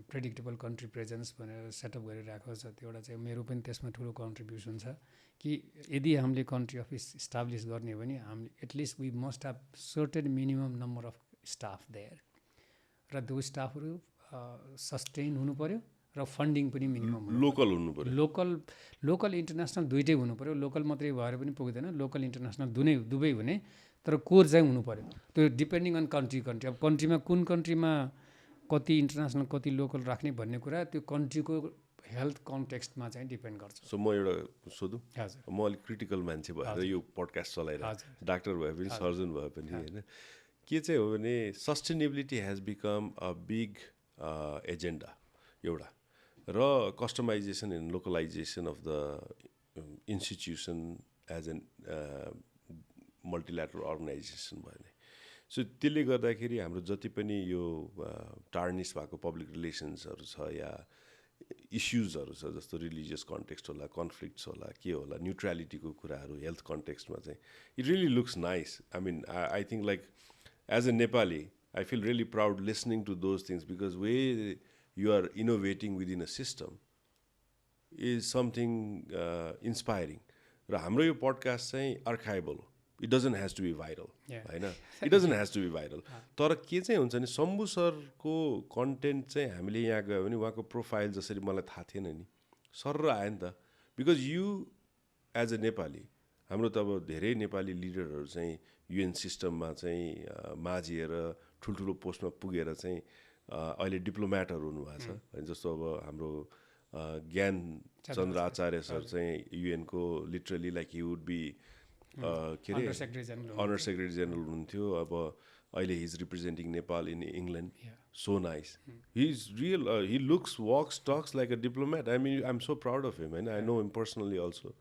B: predictable country presence भनेर सेटअप गरिरहेको छ। त्यो एउटा चाहिँ मेरो पनि त्यसमा ठुलो कन्ट्रिब्युसन छ कि यदि हामीले कन्ट्री अफिस इस्टाब्लिस गर्ने हो भने हामीले at least we must have certain minimum number of staff there, र त्यो स्टाफहरू सस्टेन हुनु पऱ्यो र फन्डिङ पनि मिनिमम
A: लोकल हुनु पऱ्यो।
B: लोकल इन्टरनेसनल दुइटै हुनु पऱ्यो। लोकल मात्रै भएर पनि पुग्दैन, लोकल इन्टरनेसनल दुवै हुने, तर कोर चाहिँ हुनु पऱ्यो। त्यो डिपेन्डिङ अन कन्ट्री अब कन्ट्रीमा कुन कन्ट्रीमा कति इन्टरनेसनल कति लोकल राख्ने भन्ने कुरा त्यो कन्ट्रीको हेल्थ कन्टेक्स्टमा चाहिँ डिपेन्ड गर्छ।
A: सो म एउटा सोधौँ,
B: हजुर
A: म अलिक क्रिटिकल मान्छे भएर यो पडकास्ट चलाइरहेको, डाक्टर भए पनि सर्जन भए पनि होइन, के चाहिँ हो भने sustainability has become a big agenda एउटा, र customisation and localisation of the institution as an multilateral organisation भयो भने। सो त्यसले गर्दाखेरि हाम्रो जति पनि यो टार्निस भएको पब्लिक रिलेसन्सहरू छ या इस्युजहरू छ, जस्तो रिलिजियस कन्टेक्स्ट होला, कन्फ्लिक्ट्स होला, के होला, न्युट्रालिटीको कुराहरू हेल्थ कन्टेक्स्टमा चाहिँ it really looks nice. I mean I think like as a Nepali I feel really proud listening to those things, because way you are innovating within a system is something inspiring. र हाम्रो यो podcast चाहिँ archival हो, it doesn't has to be viral होइन, it doesn't has to be viral. तर के चाहिँ हुन्छ नि, शम्भु सरको कन्टेन्ट चाहिँ हामीले यहाँ गयो भने उहाँको प्रोफाइल जसरी मलाई थाहा थिएन नि, सर आयो नि त। Because you as a Nepali, हाम्रो त अब धेरै नेपाली लिडरहरू चाहिँ युएन सिस्टममा चाहिँ माझिएर ठुल्ठुलो पोस्टमा पुगेर चाहिँ अहिले डिप्लोमेटहरू हुनुभएको छ। जस्तो अब हाम्रो ज्ञान चन्द्र आचार्य सर चाहिँ युएनको literally like he would be के अरे अनर सेक्रेटरी जेनरल हुनुहुन्थ्यो। अब अहिले he is representing Nepal in England, so nice. He is real, he looks walks talks like a diplomat. I mean I am so proud of him होइन, I know him personally also.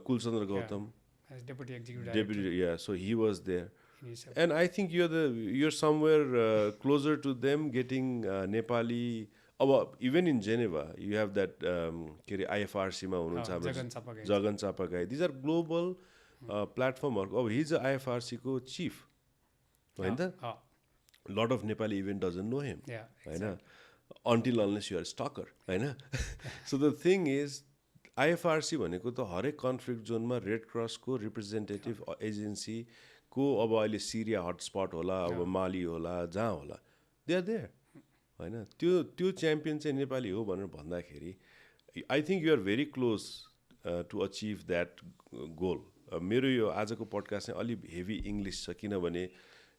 A: Kulchandra Gautam deputy, yeah, so he was there. And I think you're somewhere closer to them, getting Nepali. Even in Geneva, you have that IFRC ma hununcha Jagan Chapagai. These are global platform. He's a IFRC ko chief. A lot of Nepali even doesn't know him.
B: Yeah, exactly.
A: Until unless you are a stalker. So the thing is, IFRC भनेको त हरेक conflict जोनमा red क्रसको representative एजेन्सीको, अब अहिले सिरिया hotspot होला, अब माली होला, जहाँ होला, दे आर देयर होइन। त्यो च्याम्पियन चाहिँ नेपाली हो भनेर भन्दाखेरि I think you are very close to achieve that goal. मेरो यो आजको पडकास्ट चाहिँ अलिक हेभी इङ्ग्लिस छ, किनभने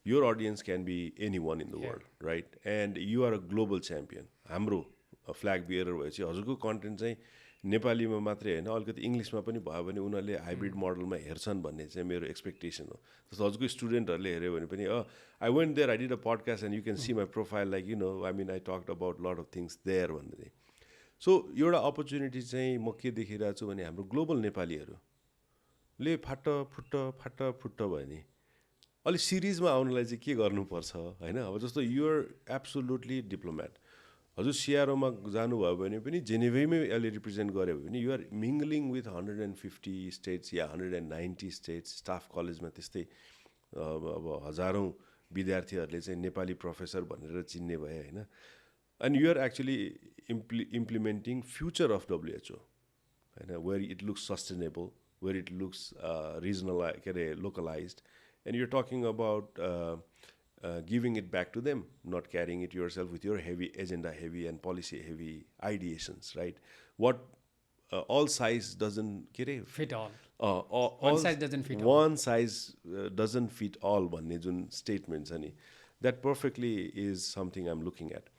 A: your audience can be any one in the world, right? And you are a global champion. हाम्रो फ्ल्याग बियरर भएपछि हजुरको कन्टेन्ट चाहिँ नेपालीमा मात्रै होइन, अलिकति इङ्ग्लिसमा पनि भयो भने उनीहरूले हाइब्रिड मोडलमा हेर्छन् भन्ने चाहिँ मेरो एक्सपेक्टेसन हो। जस्तो हजुरको स्टुडेन्टहरूले हेऱ्यो भने पनि I went there, I did a podcast and you can see my profile, like you know, I mean I talked about lot of things there भन्ने। सो एउटा अपर्च्युनिटी चाहिँ म के देखिरहेको छु भने हाम्रो ग्लोबल नेपालीहरूले फाट भयो नि, अलिक सिरिजमा आउनलाई चाहिँ के गर्नुपर्छ होइन। अब जस्तो युआर एब्सोल्युटली डिप्लोमेट, हजुर सिआरओमा जानुभयो भने पनि जेनेभैमै अहिले रिप्रेजेन्ट गऱ्यो भने युआर मिङ्गलिङ विथ 150 स्टेट्स या 190 स्टेट्स। स्टाफ कलेजमा त्यस्तै अब हजारौँ विद्यार्थीहरूले चाहिँ नेपाली प्रोफेसर भनेर चिन्ने भए होइन। And you're actually implementing future of WHO होइन, where it looks sustainable, where it looks regional के अरे localised, and you're talking about giving it back to them, not carrying it yourself with your heavy agenda, heavy and policy heavy ideations, right? What all size doesn't fit all. One size doesn't fit all. One size doesn't fit all भन्ने जुन statements अनि, that perfectly is something I'm looking at.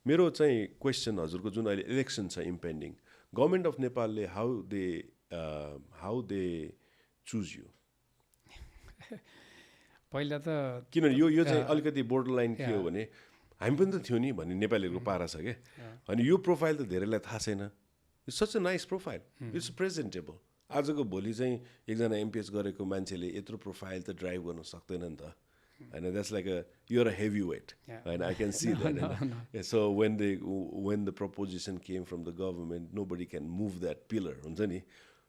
A: मेरो चाहिँ question हजुरको जुन अहिले election छ impending, government of Nepal how they choose you?
B: पहिला त
A: किनभने यो चाहिँ अलिकति बोर्डर लाइन के हो भने हामी पनि त थियो नि भन्ने नेपालीहरूको पारा छ क्या। अनि यो प्रोफाइल त धेरैलाई थाहा छैन। It's such a nice profile, it's presentable. आजको भोलि चाहिँ एकजना एमपिएच गरेको मान्छेले यत्रो प्रोफाइल त ड्राइभ गर्न सक्दैन नि त, And that's like you're a heavyweight, and I can see that. Yeah, so when the proposition came from the government, nobody can move that pillar.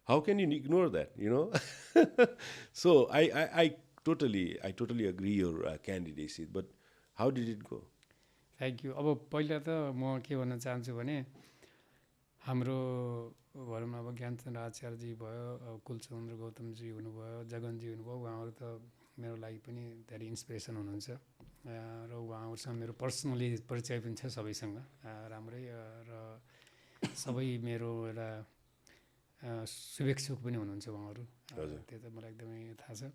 A: How can you ignore that? So I totally agree your candidacy, but how did it go?
B: Thank you. अब पहिला त म के भन्न चाहन्छु भने हाम्रो भनौँ न अब ज्ञानचन्द्र आचार्यजी भयो, कुलचन्द्र गौतमजी हुनुभयो, जगनजी हुनुभयो, उहाँहरू त मेरो लागि पनि धेरै इन्सपिरेसन हुनुहुन्छ र उहाँहरूसँग मेरो पर्सनली परिचय पनि छ सबैसँग राम्रै, र सबै मेरो एउटा शुभेच्छुक पनि हुनुहुन्छ उहाँहरू, त्यो त मलाई एकदमै थाहा छ।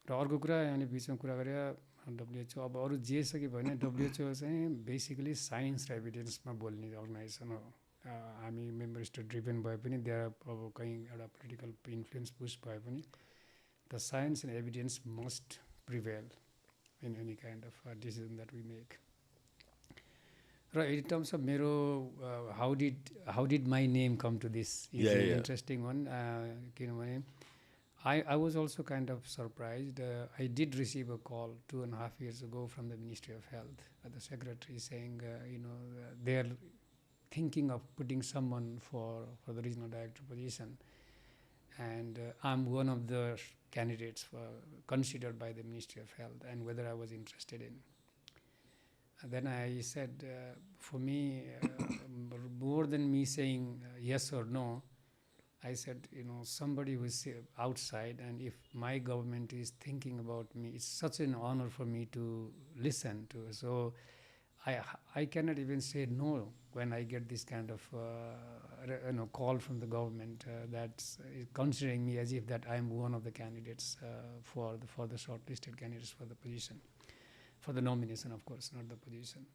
B: र अर्को कुरा यहाँले बिचमा कुरा गरे WHO, अब अरू जे छ कि भएन, WHO चाहिँ बेसिकली साइन्स र एभिडेन्समा बोल्ने अर्गनाइजेसन हो। हामी मेम्बर स्टेट ड्रिभन भए पनि त्यहाँ अब कहीँ एउटा पोलिटिकल इन्फ्लुएन्स पुस्ट भए पनि the science and evidence must prevail in any kind of decision that we make. र इन टर्म्स अफ मेरो how did my name come to this is interesting one, किनभने I was also kind of surprised. I did receive a call 2.5 years ago from the Ministry of Health, the secretary saying, they are thinking of putting someone for the regional director position, and I'm one of the candidates considered by the Ministry of Health, and whether I was interested in. And then I said, for me, more than me saying yes or no, I said, somebody who is outside, and if my government is thinking about me, it's such an honor for me to listen to. So I cannot even say no when I get this kind of call from the government that's considering me as if that I am one of the candidates for the shortlisted candidates for the position, for the nomination, of course, not the position.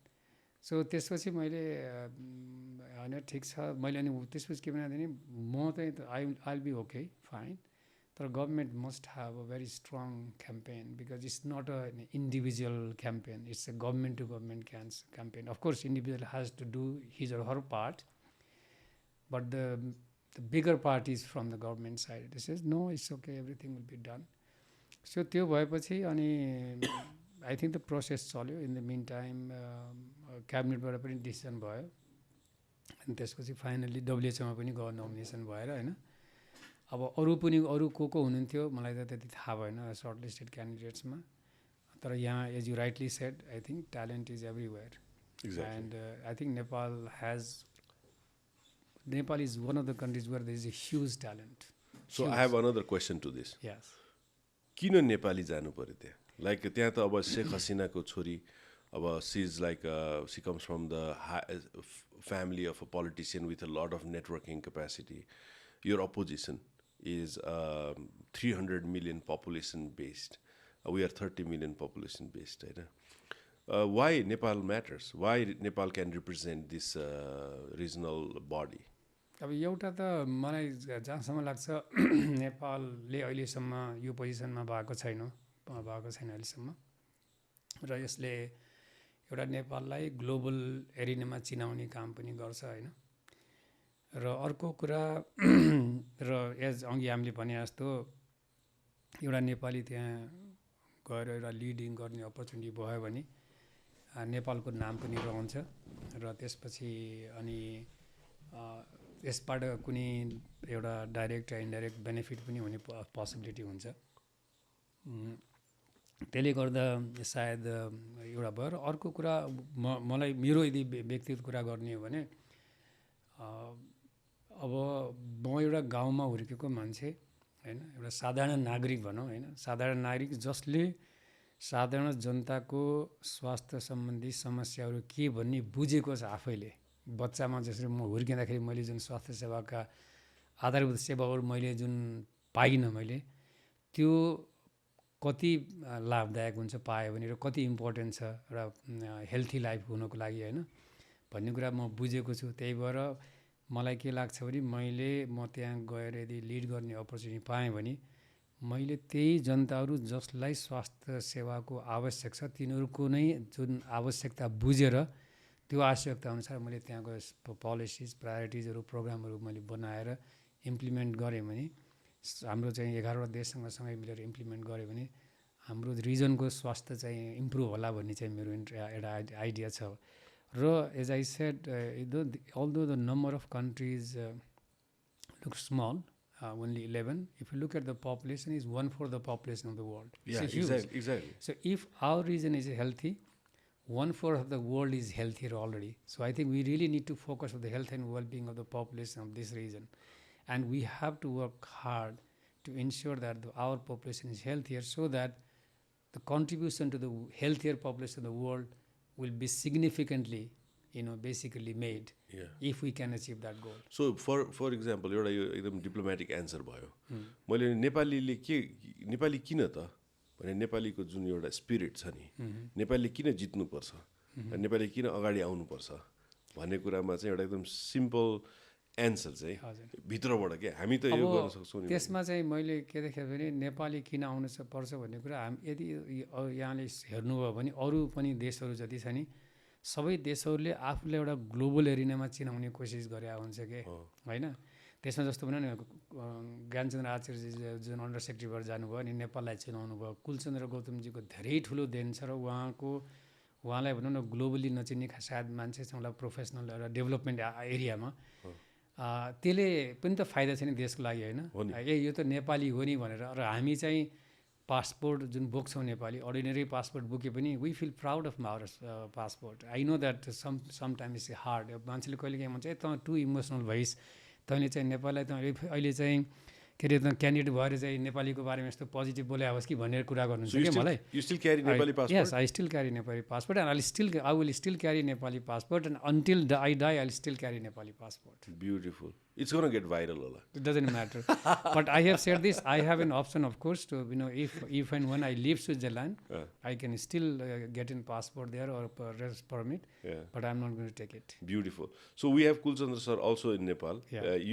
B: So त्यसपछि मैले होइन ठिक छ, मैले अनि त्यसपछि के भने म त I'll be okay, fine, तर government must have a very strong campaign, because it's not a individual campaign, it's a government to government campaign. Of course individual has to do his or her part, but the bigger part is from the government side. This is no, it's okay, everything will be done. So त्यो भएपछि अनि I think the process चल्यो. In the meantime क्याबिनेटबाट पनि decision भयो, अनि त्यसपछि finally डब्लुएचओमा पनि गयो नोमिनेसन भएर होइन. अब अरू को हुनुहुन्थ्यो मलाई त त्यति थाहा भएन सर्ट लिस्टेड क्यान्डिडेट्समा, तर यहाँ as you rightly said, I think talent is everywhere. And I think Nepal is one of the countries where there is a huge talent.
A: So I have another question to this.
B: Yes,
A: किन नेपाली जानु पऱ्यो त्यहाँ? Like त्यहाँ त अब शेख हसिनाको छोरी, अब she is like she comes from the family of a politician with a lot of networking capacity. Your opposition is 300 million population based. We are 30 million population based. Right? Why Nepal matters? Why Nepal can represent this regional body?
B: अब एउटा त मलाई जहाँसम्म लाग्छ नेपालले अहिलेसम्म यो पोजिसनमा भएको छैन अहिलेसम्म, र यसले एउटा नेपाललाई ग्लोबल एरिनामा चिनाउने काम पनि गर्छ होइन. र अर्को कुरा र एज अघि हामीले भने जस्तो एउटा नेपाली त्यहाँ गएर एउटा लिडिङ गर्ने अपर्च्युनिटी भयो भने नेपालको नाम पनि रहन्छ, र त्यसपछि अनि यसबाट कुनै एउटा डाइरेक्ट या इन्डाइरेक्ट बेनिफिट पनि हुने पोसिबिलिटी हुन्छ. त्यसले गर्दा सायद एउटा भयो. र अर्को कुरा मलाई मेरो यदि व्यक्तिगत कुरा गर्ने हो भने अब म एउटा गाउँमा हुर्केको मान्छे होइन, एउटा साधारण नागरिक भनौँ होइन, साधारण नागरिक जसले साधारण जनताको स्वास्थ्य सम्बन्धी समस्याहरू के भन्ने बुझेको छ आफैले. बच्चामा जसरी म हुर्किँदाखेरि मैले जुन स्वास्थ्य सेवाका आधारभूत सेवाहरू मैले जुन पाइनँ, मैले त्यो कति लाभदायक हुन्छ पायो भने, र कति इम्पोर्टेन्ट छ र हेल्थी लाइफ हुनको लागि होइन भन्ने कुरा म बुझेको छु. त्यही भएर मलाई के लाग्छ भने म त्यहाँ गएर यदि लिड गर्ने अपर्च्युनिटी पाएँ भने मैले त्यही जनताहरू जसलाई स्वास्थ्य सेवाको आवश्यक छ तिनीहरूको नै जुन आवश्यकता बुझेर त्यो आवश्यकता अनुसार मैले त्यहाँ गएर पोलिसिज, प्रायोरिटिजहरू, प्रोग्रामहरू मैले बनाएर इम्प्लिमेन्ट गरेँ भने, हाम्रो चाहिँ 11वटा देशसँग सँगै मिलेर इम्प्लिमेन्ट गऱ्यो भने हाम्रो रिजनको स्वास्थ्य चाहिँ इम्प्रुभ होला भन्ने चाहिँ मेरो एउटा आइडिया छ र as I said although the number of countries look small only 11 if you look at the population is 1/4 the population of the world.
A: Yeah, exactly.
B: So if our region is healthy, 1/4 of the world is healthier already. So I think we really need to focus on the health and well-being of the population of this region, and we have to work hard to ensure that our population is healthier, so that the contribution to the healthier population of the world will be significantly basically made.
A: Yeah.
B: If we can achieve that goal.
A: So for example, एउटा यो एकदम diplomatic answer भयो मैले नेपाली किन त भने नेपालीको जुन एउटा स्पिरिट छ नि नेपालीले किन जित्नुपर्छ नेपाली किन अगाडि आउनुपर्छ भन्ने कुरामा चाहिँ एउटा एकदम सिम्पल एन्सर चाहिँ भित्रबाट के हामी त यो गर्न सक्छौँ नि
B: त्यसमा चाहिँ मैले के देखेँ भने नेपाली किन आउनु पर्छ भन्ने कुरा यदि यहाँले हेर्नुभयो भने अरू पनि देशहरू जति छ नि सबै देशहरूले आफूले एउटा ग्लोबल एरिनामा चिनाउने कोसिस गरे हुन्छ के होइन त्यसमा जस्तो भनौँ न ज्ञानचन्द्र आचार्यजी जुन अन्डर सेक्रेटरी भएर जानुभयो अनि नेपाललाई चिनाउनु भयो कुलचन्द्र गौतमजीको धेरै ठुलो देन छ र उहाँलाई भनौँ न ग्लोबली नचिन्ने सायद मान्छे छ उहाँलाई प्रोफेसनल एउटा डेभलपमेन्ट एरियामा त्यसले पनि त फाइदा छ नि देशको लागि होइन यो त नेपाली हो नि भनेर र हामी चाहिँ पासपोर्ट जुन बोक्छौँ नेपाली अर्डिनरी पासपोर्ट बोके पनि we feel proud of our passport I know that sometime is hard मान्छेले कहिले काहीँ भन्छ त टु इमोसनल भइस तैँले चाहिँ नेपाललाई त अहिले चाहिँ के अरे त क्यान्डिडेट भएर चाहिँ नेपालीको बारेमा यस्तो पोजिटिभ बोले आओस् कि भनेर कुरा गर्नुहुन्छ कि मलाई
A: You still carry Nepali passport?
B: Yes, I still carry Nepali passport, and I will still carry Nepali passport, and until I die I'll still carry Nepali passport.
A: Beautiful. It's going to get viral होला.
B: It doesn't matter. But I have said this, I have an option of course to if and when I leave Switzerland I can still get in passport there or rest permit, but I'm not going to take it.
A: Beautiful. So we have Kulchandra sir also in Nepal.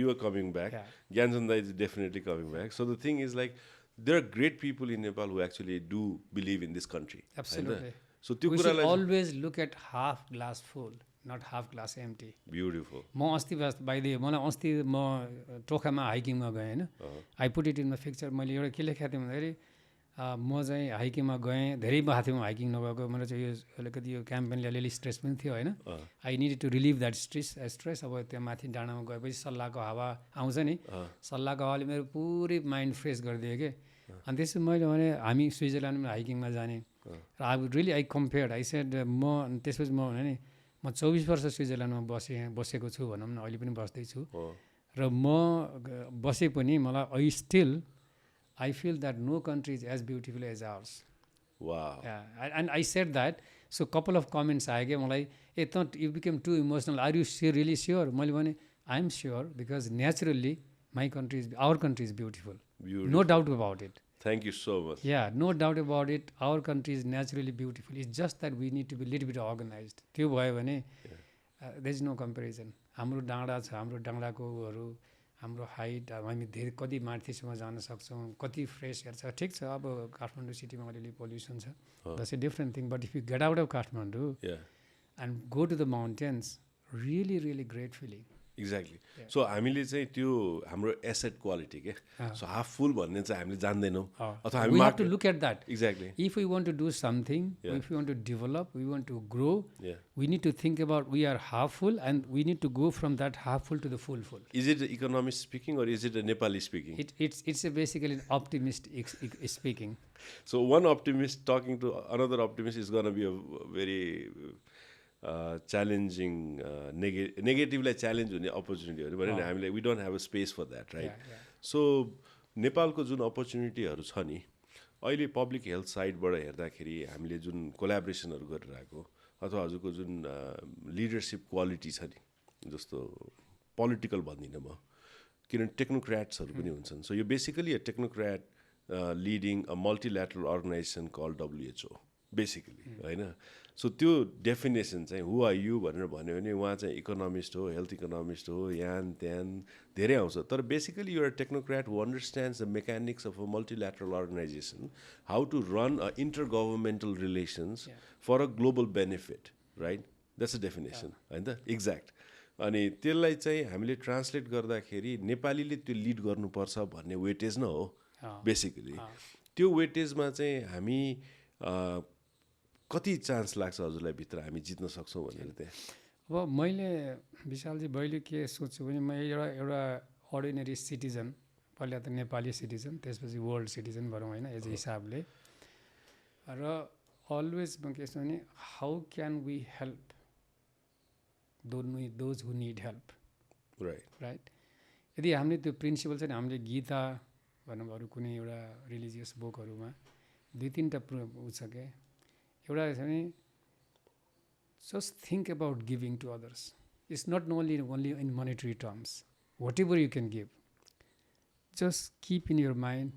A: You are coming back. Gyanchanda is definitely coming back. So the thing is like there are great people in Nepal who actually do believe in this country.
B: Absolutely.
A: So
B: we should always look at half glass full, not half glass empty.
A: Beautiful.
B: म अस्ति मलाई अस्ति म टोखामा हाइकिङमा गएँ होइन I put it in my picture मैले एउटा के लेखेको थिएँ भन्दाखेरि म चाहिँ हाइकिङमा गएँ धेरै भएको थियो म हाइकिङ नगएको मेरो चाहिँ यो अलिकति यो क्याम्पेनले अलिअलि स्ट्रेस पनि थियो होइन I need to relieve that stress अब त्यहाँ माथि डाँडामा गएपछि सल्लाहको हावा आउँछ नि सल्लाहको हावाले मेरो पुरै माइन्ड फ्रेस गरिदियो कि अनि त्यसपछि मैले भने हामी स्विजरल्यान्डमा हाइकिङमा जाने र आई कम्पेयर्ड आई सेड म त्यसपछि म भने नि म 24 वर्ष स्विजरल्यान्डमा बसेको छु भनौँ न अहिले पनि बस्दैछु र म बसे पनि मलाई I feel that no country is as beautiful as ours.
A: Wow.
B: Yeah, and I said that. So couple of comments आए क्या मलाई you became too emotional. Are you really sure? मैले भने I'm sure because naturally our country is beautiful. No doubt about it.
A: Thank you so much.
B: Yeah, no doubt about it. Our country is naturally beautiful. It's just that we need to be a little bit organized. त्यो भयो भने there is no comparison. हाम्रो डाँडा छ हाम्रो डाँडाकोहरू हाम्रो height हामी धेरै कति माथिसम्म जान सक्छौँ कति फ्रेस एयर छ ठिक छ अब काठमाडौँ सिटीमा अलिअलि पोल्युसन छ that's a different thing but if you get out of Kathmandu and go to the mountains really really great feeling
A: exactly so हामीले चाहिँ त्यो हाम्रो एसेट क्वालिटी के सो हाफ फुल भन्ने चाहिँ हामीले जान्दैनौँ अथवा हामी
B: have to look at that.
A: Exactly.
B: If we want to do something, if we want to develop, we want to grow, we need to think about we are half full and we need to go from that half full to the full.
A: Is it an economist speaking or is it a Nepali speaking?
B: It's basically an optimist speaking.
A: So one optimist talking to another optimist is going to be a very challenging negatively challenge हुने opportunity हो भने हामीले we don't have a space for that, right? So नेपालको जुन अपर्च्युनिटीहरू छ नि अहिले public health साइडबाट हेर्दाखेरि हामीले जुन कोलाबोरेसनहरू गरिरहेको अथवा हजुरको जुन लिडरसिप क्वालिटी छ नि जस्तो पोलिटिकल भन्दिनँ म किनभने टेक्नोक्र्याट्सहरू पनि हुन्छन् सो यो basically a technocrat leading a multilateral organisation call WHO basically होइन सो त्यो डेफिनेसन चाहिँ हु आर यु भनेर भन्यो भने उहाँ चाहिँ इकोनोमिस्ट हो हेल्थ इकोनोमिस्ट हो यान त्यान धेरै आउँछ तर बेसिकली यो एउटा technocrat who understands the mechanics of a multilateral organisation how to run a inter governmental relations for a global benefit right that's a definition होइन त एक्ज्याक्ट अनि त्यसलाई चाहिँ हामीले ट्रान्सलेट गर्दाखेरि नेपालीले त्यो लिड गर्नुपर्छ भन्ने वेटेज न हो बेसिकली त्यो वेटेजमा चाहिँ हामी कति चान्स लाग्छ हजुरलाई भित्र हामी जित्न सक्छौँ भनेर त्यहाँ?
B: अब मैले विशालजी मैले के सोच्छु भने म एउटा अर्डिनेरी सिटिजन, पहिला त नेपाली सिटिजन त्यसपछि वर्ल्ड सिटिजन भनौँ होइन एज हिसाबले, र अलवेज म के छ भने how can we help those who need help, right? यदि हामीले त्यो प्रिन्सिपल चाहिँ हामीले गीता भनौँ अरू कुनै एउटा रिलिजियस बुकहरूमा 2-3टा ऊ छ क्या, एउटा छ भने just think about giving to others. It's not only in monetary terms. Whatever you can give, just keep in your mind,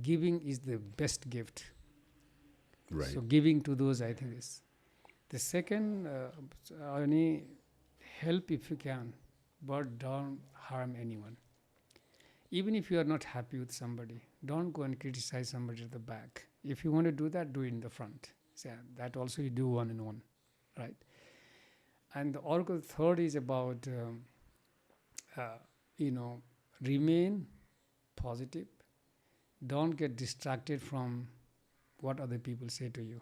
B: giving is the best gift.
A: Right.
B: So giving to those, I think, is the second. Help if you can, but don't harm anyone. Even if you are not happy with somebody, don't go and criticize somebody at the back. If you want to do that, do it in the front. So that also you do one-on-one. Right, and the third is about remain positive. Don't get distracted from what other people say to you.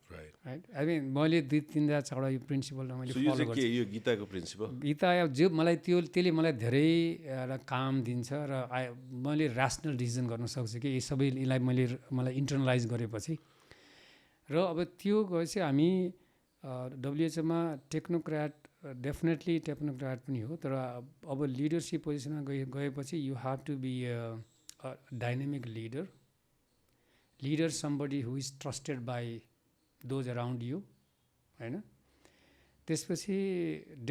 B: Right. I mean, मैले 2-3 चारवटा यो principal मैले follow गर्छु।
A: यो गीताको principal
B: Gita जो मलाई त्यसले मलाई धेरै काम दिन्छ र मैले ऱ्यासनल डिसिजन गर्न सक्छु कि यी सबैलाई मलाई इन्टरनलाइज गरेपछि, र अब त्यो गएपछि हामी डब्लुएचओमा टेक्नोक्राट डेफिनेटली टेक्नोक्राट पनि हो, तर अब लिडरसिप पोजिसनमा गएपछि you have to be a dynamic leader somebody who is trusted by those around you होइन। त्यसपछि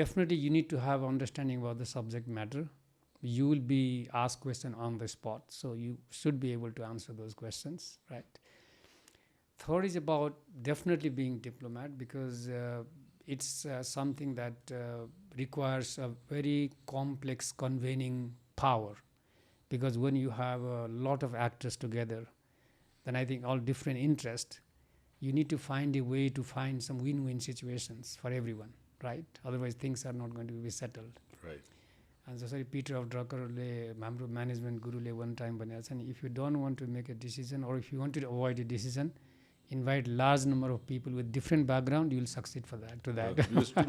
B: definitely you need to have understanding about the subject matter. You will be ask question on the spot, so you should be able to answer those questions, right? Third is about definitely being diplomat, because it's something that requires a very complex convening power, because when you have a lot of actors together, then I think all different interests, you need to find a way to find some win-win situations for everyone, right? Otherwise things are not going to be settled.
A: Right.
B: And so Peter of Dhakal हाम्रो management guru one time भनेको छ नि, if you don't want to make a decision or if you want to avoid a decision, invite large number of people with different background, you will succeed for that.
A: Too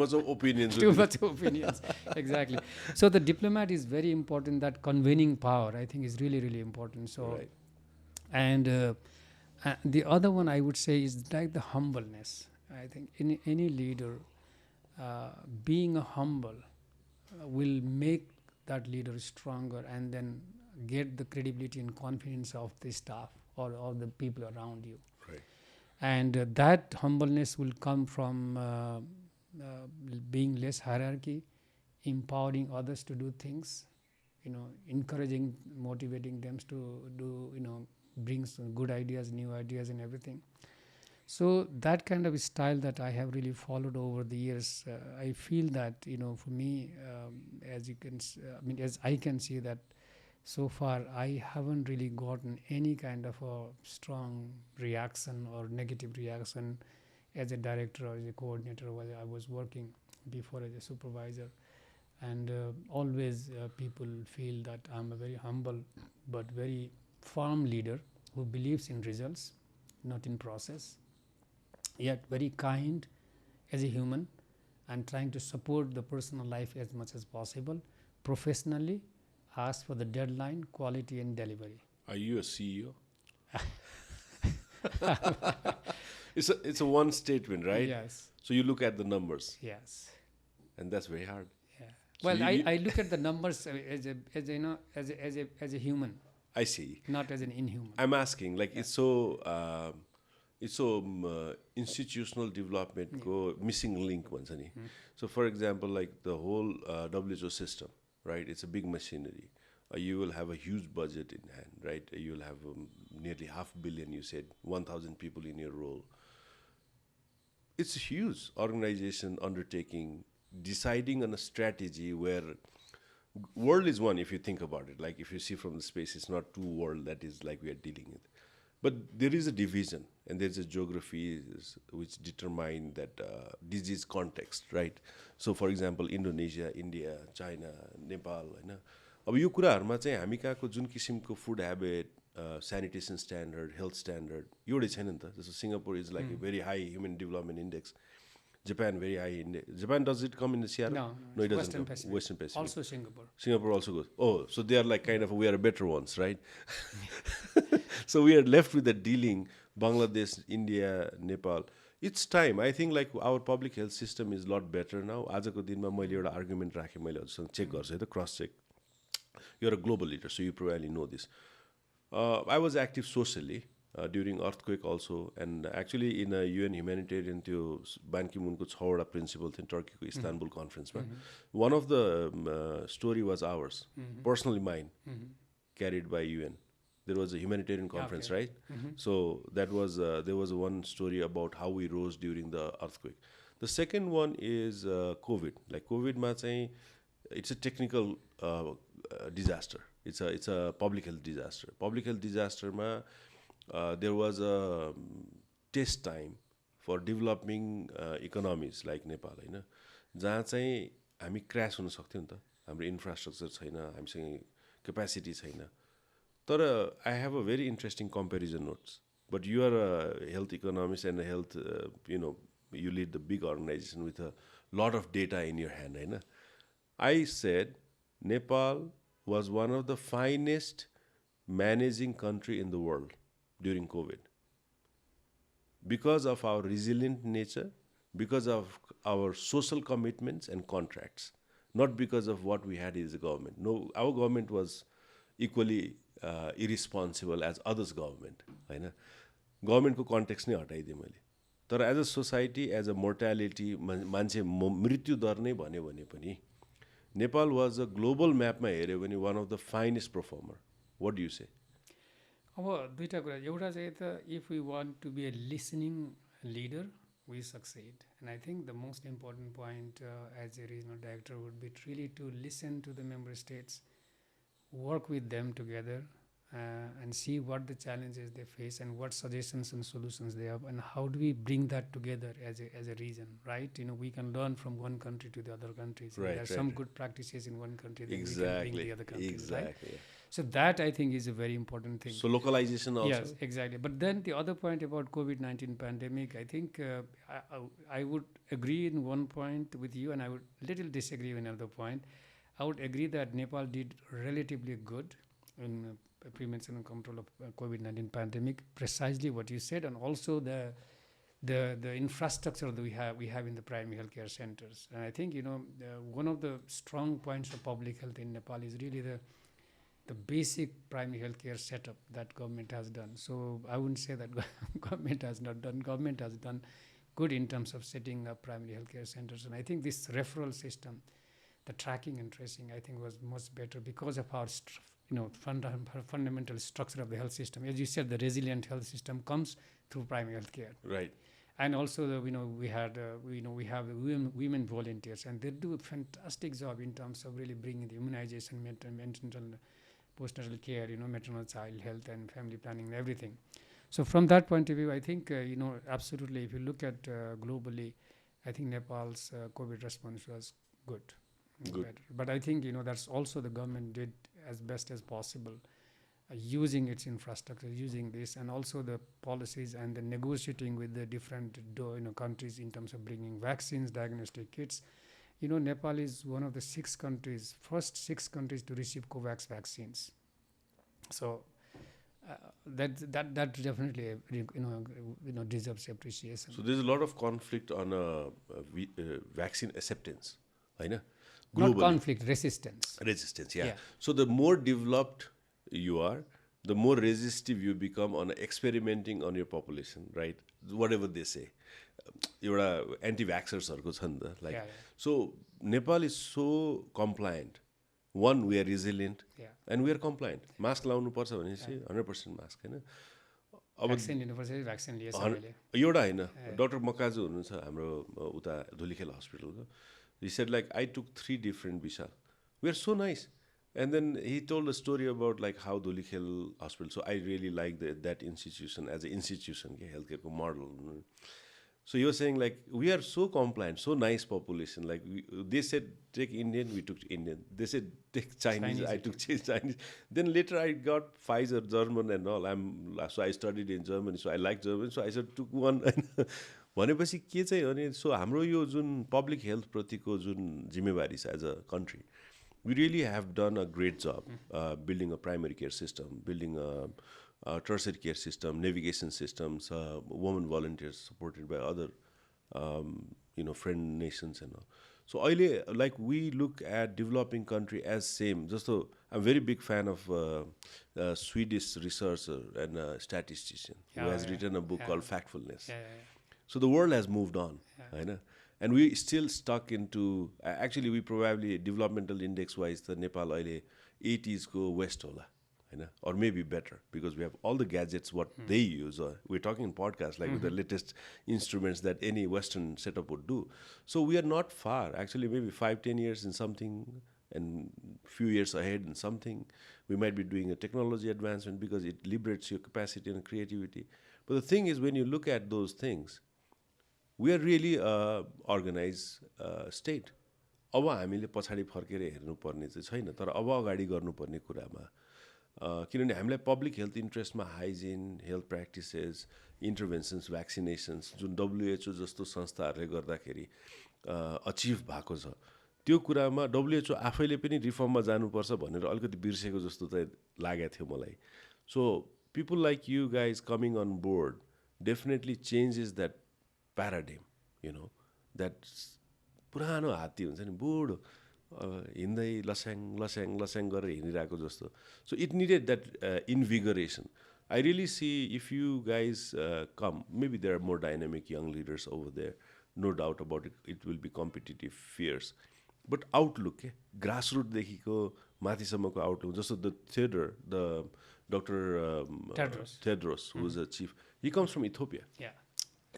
A: much of opinions.
B: Too much opinions, exactly. So the diplomat is very important. That convening power, I think, is really, really important. So,
A: right.
B: And the other one I would say is like the humbleness. I think in any leader, being humble will make that leader stronger, and then get the credibility and confidence of the staff or the people around you.
A: Right.
B: And that humbleness will come from being less hierarchy, empowering others to do things, encouraging, motivating them to do, bring some good ideas, new ideas and everything. So that kind of style that I have really followed over the years, I feel that, for me, as I can see that so far I haven't really gotten any kind of a strong reaction or negative reaction as a director or as a coordinator while I was working before as a supervisor. And always people feel that I'm a very humble but very firm leader who believes in results, not in process, yet very kind as a human and trying to support the personal life as much as possible, professionally, ask for the deadline, quality and delivery.
A: Are you a CEO? It's a one statement, right?
B: Yes.
A: So you look at the numbers.
B: Yes.
A: And that's very hard.
B: Yeah.
A: So
B: well, I look at the numbers as a human.
A: I see.
B: Not as an inhuman.
A: I'm asking, like, it's so institutional development go missing link भन्छ नि. So for example, like the whole WHO system, right? It's a big machinery. You will have a huge budget in hand, right? You will have nearly $500 million, you said, 1,000 people in your role. It's a huge organization undertaking, deciding on a strategy where world is one, if you think about it. Like if you see from the space, it's not two world that is like we are dealing with. But there is a division and there's a geography which determine that disease context, right? So for example, Indonesia, India, China, Nepal, होइन. अब यो कुराहरुमा चाहिँ हामी कहाँको जुन किसिमको food habit sanitation standard, health standard, एउटै छैन नि त. जस्तो Singapore is like a very high human development index. Japan, very high index. Japan, does it come in the Sierra?
B: No,
A: it doesn't
B: Western
A: come.
B: Pacific.
A: Western Pacific.
B: Also Singapore.
A: Singapore also goes. Oh, so they are like kind of, we are better ones, right? So we are left with the dealing, Bangladesh, India, Nepal. It's time. I think like our public health system is a lot better now. आजको दिनमा मैले एउटा argument राखेँ, मैले हजुरसँग check गर्छु है त, cross check. You're a global leader, so you probably know this. I was active socially during earthquake also, and actually in a UN humanitarian त्यो Ban Ki-moonको 6 वटा principle थियो टर्कीको Istanbul कन्फरेन्समा. One of the story was ours, personally mine, carried by UN. There was a humanitarian conference,
B: Okay.
A: right? So that was there was one story about how we rose during the earthquake. The second one is COVID. Like COVID ma चाहिँ, it's a technical disaster. It's a public health disaster. Public health disaster ma there was a test time for developing economies like Nepal, हैन, जहाँ चाहिँ हामी crash हुन सक्थ्यो नि त. हाम्रो इन्फ्रास्ट्रक्चर छैन, हामीसँग क्यापेसिटी छैन. तर I have a very interesting comparison notes. But you are a health economist and a health, you lead the big organization with a lot of data in your hand, हैन. I said Nepal was one of the finest managing country in the world during COVID. Because of our resilient nature, because of our social commitments and contracts, not because of what we had as a government. No, our government was equally irresponsible as others' government. हैन. Government को context नै हटाइदिएँ मैले. तर as a society, as a mortality, मान्छे मृत्यु दर नै भन्यो भने पनि Nepal was a global map मा हेर्यो भने one of the finest performer. What do you say?
B: अब दुईटा कुरा, एउटा चाहिँ त if we want to be a listening leader, we succeed. And I think the most important point as a regional director would be really to listen to the member states, work with them together, and see what the challenges they face and what suggestions and solutions they have, and how do we bring that together as a region, right? We can learn from one country to the other countries.
A: Right,
B: there are some good practices in one country, then we can bring the other countries, right?
A: Exactly.
B: So that I think is a very important thing.
A: So localization also.
B: Yes, exactly. But then the other point about COVID-19 pandemic, I think I would agree in one point with you, and I would little disagree in another point. I would agree that Nepal did relatively good in prevention and control of COVID-19 pandemic, precisely what you said, and also the infrastructure that we have in the primary healthcare centers. And I think one of the strong points of public health in Nepal is really the basic primary healthcare setup that government has done. So I wouldn't say that government has not done. Government has done good in terms of setting up primary healthcare centers, and I think this referral system, the tracking and tracing, I think was much better because of our fundamental structure of the health system. As you said, the resilient health system comes through primary health care.
A: Right.
B: And also, we have women volunteers, and they do a fantastic job in terms of really bringing the immunization, maternal, postnatal care, maternal child health and family planning and everything. So from that point of view, I think, absolutely, if you look at globally, I think Nepal's COVID response was good. Better. But I think, that's also the government did as best as possible, using its infrastructure, using this, and also the policies and the negotiating with the different countries in terms of bringing vaccines, diagnostic kits. Nepal is one of the first six countries to receive COVAX vaccines. So that definitely deserves appreciation.
A: So there's a lot of conflict on vaccine acceptance, right?
B: Not conflict, resistance.
A: Resistance, yeah. So the more developed you are, the more resistive you become on experimenting on your population, right? Whatever they say. एउटा anti-vaxxersहरूको छ नि त, like. So Nepal is so compliant. One, we are resilient, and we are compliant. Mask लाउनु पर्छ भनेपछि 100% mask, हैन.
B: Vaccine लिनुपर्छ, vaccine लिएछ मैले.
A: एउटा हैन, डाक्टर मकाजु हुनुहुन्छ हाम्रो उता धुलीखेल हस्पिटलको. He said, like, I took 3 different Bishal. We are so nice. And then he told a story about like how Dhakal hospital. So I really like that institution as an institution, healthcare model. So you were saying like we are so compliant, so nice population. Like they said take Indian, we took Indian. They said take Chinese, I took Chinese. Then later I got Pfizer, German and all. So I studied in Germany, so I like German. So I said took one. भनेपछि के चाहिँ भने so हाम्रो यो जुन public health प्रतिको जुन जिम्मेवारी छ as a country, we really have done a great job building a primary care system, building a tertiary care system, navigation systems, women volunteers supported by other, friend nations and all. So, like we look at developing country as same. Just so I'm a very big fan of a Swedish researcher and a statistician who has written a book called Factfulness. So the world has moved on, right? And we still stuck into, actually we probably developmental index wise the Nepal अहिले 80s go west होला, होइन, or maybe better because we have all the gadgets what they use. We're talking in podcasts like with the latest instruments that any Western setup would do. So we are not far, actually maybe 5-10 years in something and few years ahead in something. We might be doing a technology advancement because it liberates your capacity and creativity. But the thing is when you look at those things, we are really organized state. अब हामीले पछाडि फर्केर हेर्नुपर्ने चाहिँ छैन, तर अब अगाडि गर्नुपर्ने कुरामा किनभने हामीलाई पब्लिक हेल्थ इन्ट्रेस्टमा hygiene, health practices, interventions, vaccinations जुन WHO जस्तो संस्थाहरूले गर्दाखेरि अचिभ भएको छ, त्यो कुरामा WHO आफैले पनि रिफर्ममा जानुपर्छ भनेर अलिकति बिर्सेको जस्तो चाहिँ लागेको थियो मलाई. So people like you guys coming on board definitely changes that paradigm, that पुरानो हात्ती हुन्छ नि बुढो हिँड्दै लस्याङ गरेर हिँडिरहेको जस्तो. So it needed that invigoration. I really see if you guys come, maybe there are more dynamic young leaders over there, no doubt about it, it will be competitive, fierce. But outlook, grassroots देखिको माथिसम्मको outlook, जस्तो the Theodore, the Dr. Tedros, who is a chief, he comes from Ethiopia.
B: Yeah.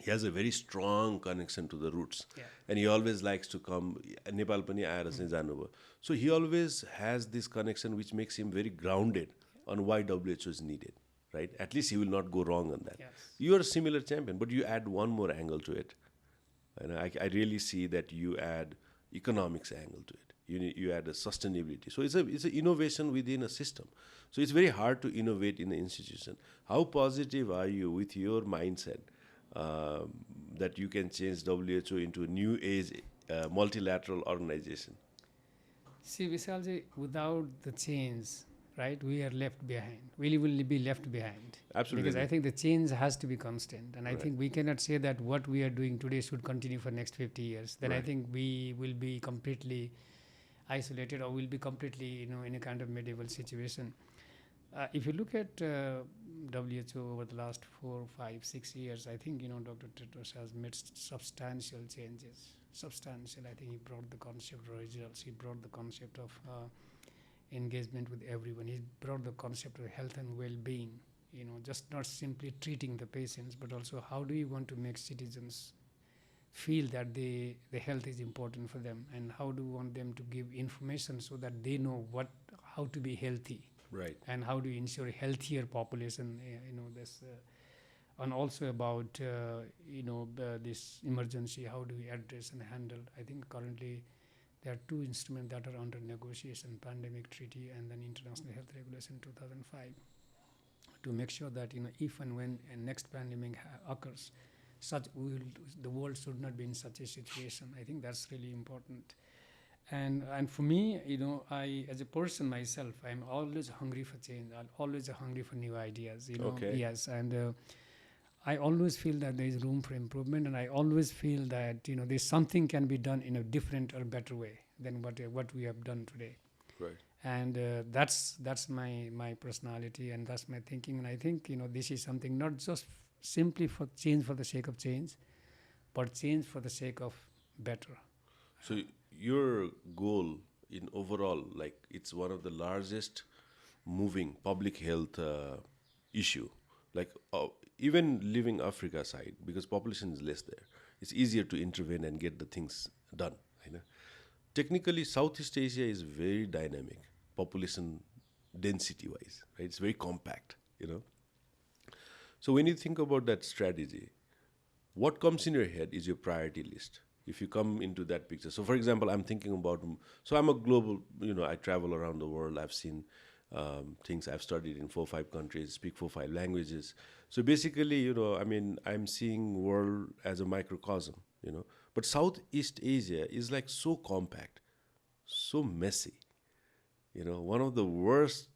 A: He has a very strong connection to the roots. And he always likes to come, Nepal पनि आएर चाहिँ जानुभयो. So he always has this connection which makes him very grounded on why WHO is needed, right? At least he will not go wrong on that. You are a similar champion, but you add one more angle to it. And I really see that you add economics angle to it. You add a sustainability. So it's an innovation within a system. So it's very hard to innovate in an institution. How positive are you with your mindset that you can change WHO into a new age multilateral organization?
B: See, Vishal, without the change, right, we are left behind. We will be left behind.
A: Absolutely.
B: Because I think the change has to be constant. And I think we cannot say that what we are doing today should continue for next 50 years. Then I think we will be completely isolated or will be completely, in a kind of medieval situation. If you look at WHO over the last 4, 5, 6 years, I think, Dr. Tedros has made substantial changes. Substantial. I think he brought the concept of results. He brought the concept of engagement with everyone. He brought the concept of health and well-being, just not simply treating the patients, but also how do you want to make citizens feel that the health is important for them, and how do you want them to give information so that they know how to be healthy.
A: Right.
B: And how do you ensure a healthier population, and also about, this emergency, how do we address and handle. I think currently there are 2 instruments that are under negotiation, Pandemic Treaty and then International Health Regulation 2005, to make sure that, if and when a next pandemic occurs, the world should not be in such a situation. I think that's really important. And for me, I, as a person myself, I'm always hungry for change. I'm always hungry for new ideas,
A: Okay.
B: Yes, and I always feel that there is room for improvement, and I always feel that, there's something can be done in a different or better way than what we have done today.
A: Right.
B: And that's my personality, and that's my thinking. And I think, this is something not just simply for change for the sake of change, but change for the sake of better.
A: So your goal in overall, like it's one of the largest moving public health issue, like even leaving Africa side, because population is less there, it's easier to intervene and get the things done. Technically, Southeast Asia is very dynamic, population density wise, right? It's very compact, So when you think about that strategy, what comes in your head is your priority list. If you come into that picture. So for example, I'm thinking about, so I'm a global, I travel around the world. I've seen things. I've studied in 4 or 5 countries, speak 4 or 5 languages. So basically, I'm seeing world as a microcosm, But Southeast Asia is like so compact, so messy. One of the worst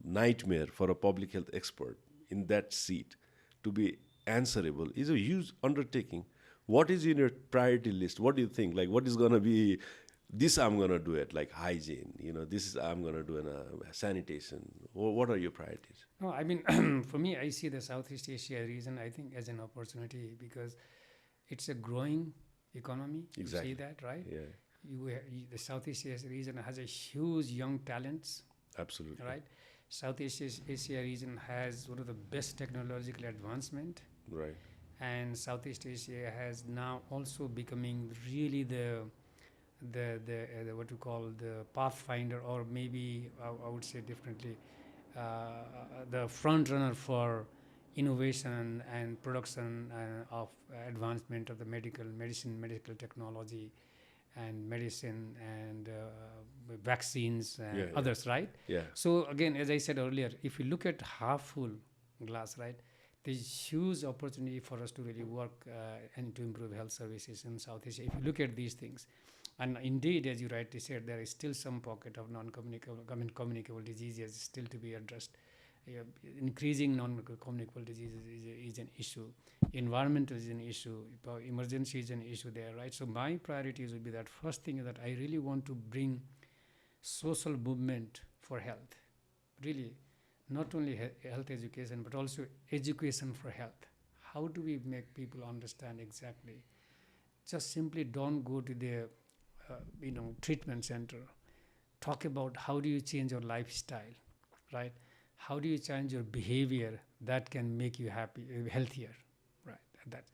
A: nightmare for a public health expert in that seat to be answerable is a huge undertaking. What is in your priority list? What do you think? Like, what is going to be, this I'm going to do it, like hygiene, this is I'm going to do in sanitation. What are your priorities?
B: No, I mean, for me, I see the Southeast Asia region, I think, as an opportunity because it's a growing economy.
A: Exactly.
B: You see that, right?
A: Yeah,
B: The Southeast Asia region has a huge young talents,
A: absolutely.
B: right? Southeast Asia region has one of the best technological advancement,
A: Right.
B: and Southeast Asia has now also becoming really the what we call the pathfinder, or maybe I would say differently, the front runner for innovation and production of advancement of the medical technology and medicine and vaccines and
A: Yeah,
B: others, right?
A: Yeah.
B: So again, as I said earlier, if you look at half full glass, right, there's huge opportunity for us to really work and to improve health services in South Asia. If you look at these things, and indeed, as you rightly said, there is still some pocket of communicable diseases still to be addressed. Increasing non-communicable diseases is an issue. Environment is an issue. Emergency is an issue there, right? So my priorities would be that first thing is that I really want to bring social movement for health. Really, not only health education, but also education for health. How do we make people understand exactly? Just simply don't go to the treatment center. Talk about how do you change your lifestyle, right? How do you change your behavior that can make you healthier, right?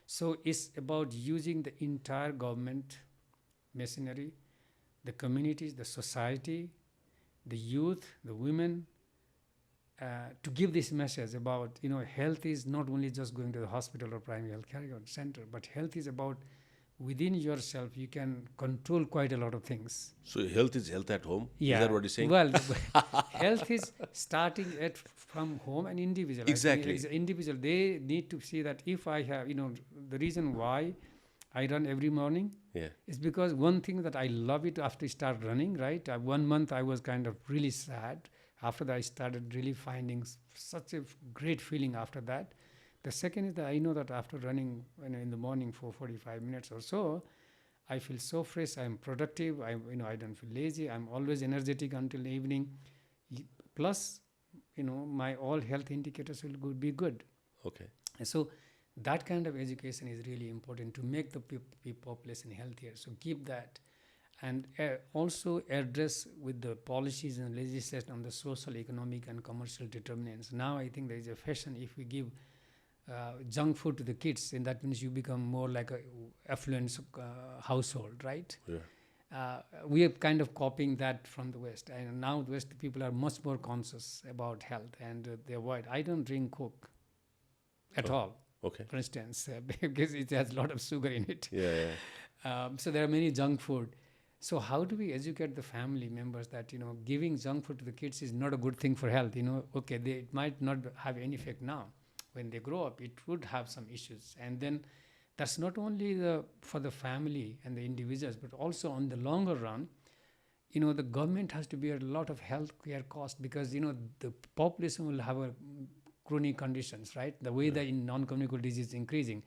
B: So it's about using the entire government machinery, the communities, the society, the youth, the women, to give this message about, health is not only just going to the hospital or primary health care center, but health is about within yourself. You can control quite a lot of things.
A: So health is health at home?
B: Yeah.
A: Is that what you're saying?
B: Well, health is starting from home and individual.
A: Exactly.
B: Individual, they need to see that if I have, the reason why I run every morning is because one thing that I love it after I start running, right? 1 month I was kind of really sad. After that, I started really finding such a great feeling after that. The second is that I know that after running in the morning for 45 minutes or so, I feel so fresh, I'm productive, I don't feel lazy, I'm always energetic until evening. Plus, my all health indicators will be good.
A: Okay.
B: And so that kind of education is really important to make the population healthier. So keep that. And also address with the policies and legislation on the social, economic, and commercial determinants. Now I think there is a fashion if we give junk food to the kids, and that means you become more like a affluent household, right?
A: Yeah.
B: We are kind of copying that from the West, and now the West people are much more conscious about health, and they avoid. I don't drink Coke at all.
A: Okay.
B: For instance, because it has a lot of sugar in it.
A: Yeah.
B: So there are many junk food. So how do we educate the family members that giving junk food to the kids is not a good thing for health? Okay, it might not have any effect now. When they grow up, it would have some issues. And then that's not only for the family and the individuals, but also on the longer run, the government has to bear a lot of health care cost because, the population will have chronic conditions, right? The way the non-communicable disease is increasing.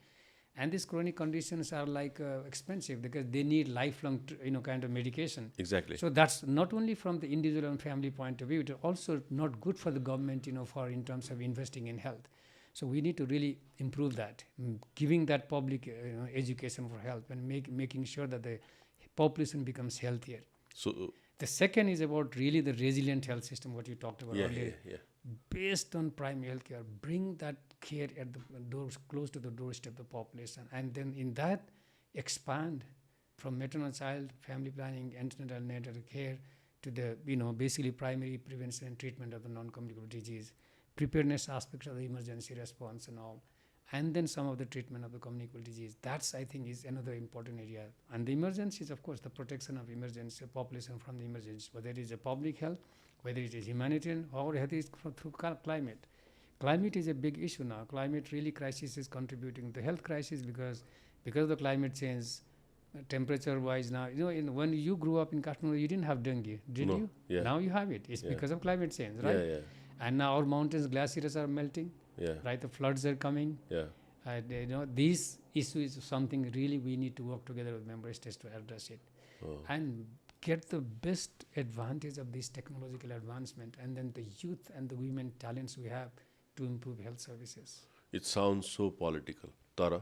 B: And these chronic conditions are like expensive because they need lifelong, kind of medication.
A: Exactly.
B: So that's not only from the individual and family point of view, it's also not good for the government, in terms of investing in health. So we need to really improve that, giving that public education for health and making sure that the population becomes healthier.
A: So
B: the second is about really the resilient health system, what you talked about earlier.
A: Yeah.
B: Based on primary health care, bring that care at the doors, close to the doorstep of the population, and then in that expand from maternal child, family planning, antenatal natal care to the basically primary prevention and treatment of the non-communicable disease, preparedness aspects of the emergency response and all. and then some of the treatment of the communicable disease. That's, I think, is another important area. And the emergencies, of course, the protection of emergency population from the emergencies, whether it is a public health, whether it is humanitarian, or whether it is through climate. Climate is a big issue now. Climate really crisis is contributing to health crisis because of the climate change, temperature wise now. When you grew up in Kathmandu, you didn't have dengue, did you?
A: Yeah.
B: Now you have it. It's because of climate change, right?
A: Yeah.
B: And now our mountains, glaciers are melting.
A: Yeah.
B: Right, the floods are coming.
A: Yeah.
B: These issues is something really we need to work together with member states to address it, and get the best advantage of this technological advancement, and then the youth and the women talents we have to improve health services.
A: It sounds so political. Tara,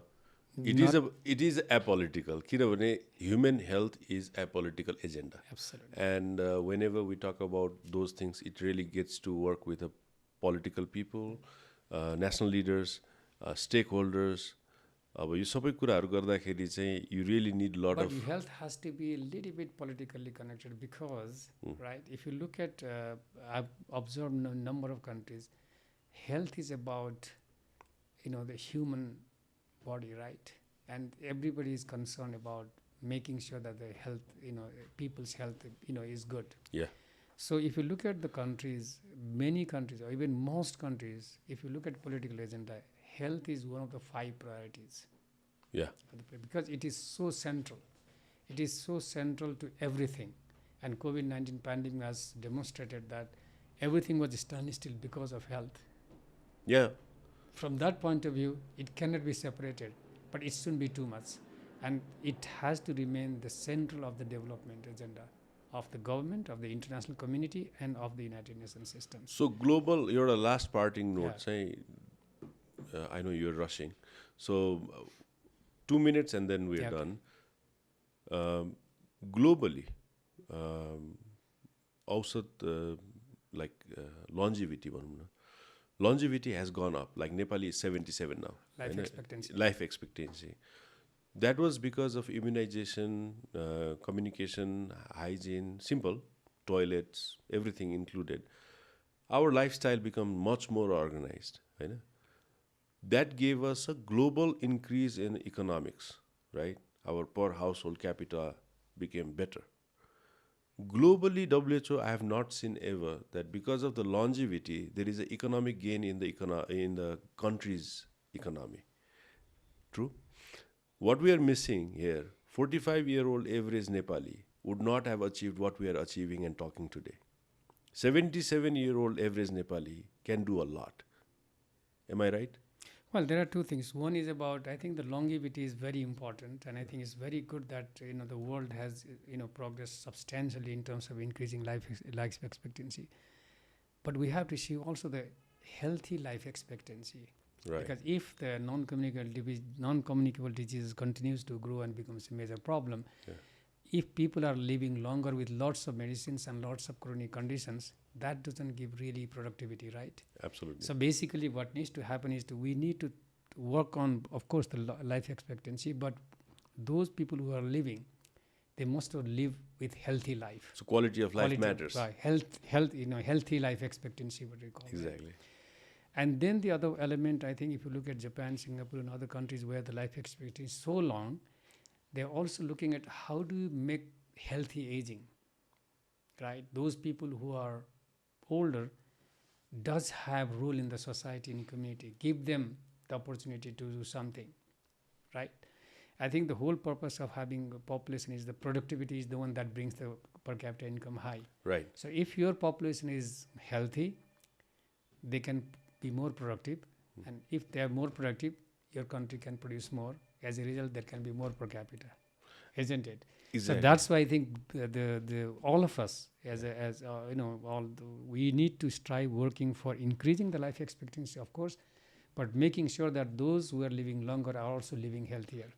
A: it is apolitical. Kinabhane human health is a political agenda.
B: Absolutely.
A: And whenever we talk about those things, it really gets to work with the political people, national leaders, stakeholders. अब यो सबै कुराहरू गर्दाखेरि चाहिँ you really need a lot
B: but
A: of.
B: But health has to be a little bit politically connected because, right? If you look at, I've observed a number of countries, health is about, the human body, right? And everybody is concerned about making sure that the health, people's health, is good.
A: Yeah.
B: So if you look at the countries, many countries, or even most countries, if you look at political agenda, health is one of the 5 priorities.
A: Yeah.
B: Because it is so central. It is so central to everything. And COVID-19 pandemic has demonstrated that everything was standing still because of health.
A: Yeah.
B: From that point of view, it cannot be separated, but it shouldn't be too much. And it has to remain the central of the development agenda of the government, of the international community, and of the United Nations system.
A: So global, you're a last parting note. Say, I know you're rushing. So 2 minutes and then we're done. Globally, औसत longevity has gone up. Like Nepali is 77 now. Life expectancy. That was because of immunization, communication, hygiene, simple, toilets, everything included. Our lifestyle became much more organized. Right? That gave us a global increase in economics, right? Our per household capita became better. Globally, WHO, I have not seen ever that because of the longevity, there is an economic gain in the country's economy. True? What we are missing here, 45-year-old average Nepali would not have achieved what we are achieving and talking today. 77-year-old average Nepali can do a lot. Am I right?
B: Well, there are 2 things. One is about, I think the longevity is very important, and I think it's very good that the world has progressed substantially in terms of increasing life expectancy. But we have to see also the healthy life expectancy.
A: Right.
B: Because if the non-communicable disease continues to grow and becomes a major problem, if people are living longer with lots of medicines and lots of chronic conditions, that doesn't give really productivity, right?
A: Absolutely.
B: So basically what needs to happen is we need to work on, of course, the life expectancy, but those people who are living, they must live with healthy life.
A: So quality of life matters.
B: Right. Healthy life expectancy, what we call it.
A: Exactly.
B: And then the other element, I think if you look at Japan, Singapore, and other countries where the life expectancy is so long, they're also looking at how do you make healthy aging, right? Those people who are older does have role in the society and community. Give them the opportunity to do something, right? I think the whole purpose of having a population is the productivity is the one that brings the per capita income high.
A: Right.
B: So if your population is healthy, they can be more productive. And if they are more productive, your country can produce more. As a result, there can be more per capita, isn't it?
A: Exactly.
B: So that's why I think all of us, we need to strive working for increasing the life expectancy, of course, but making sure that those who are living longer are also living healthier.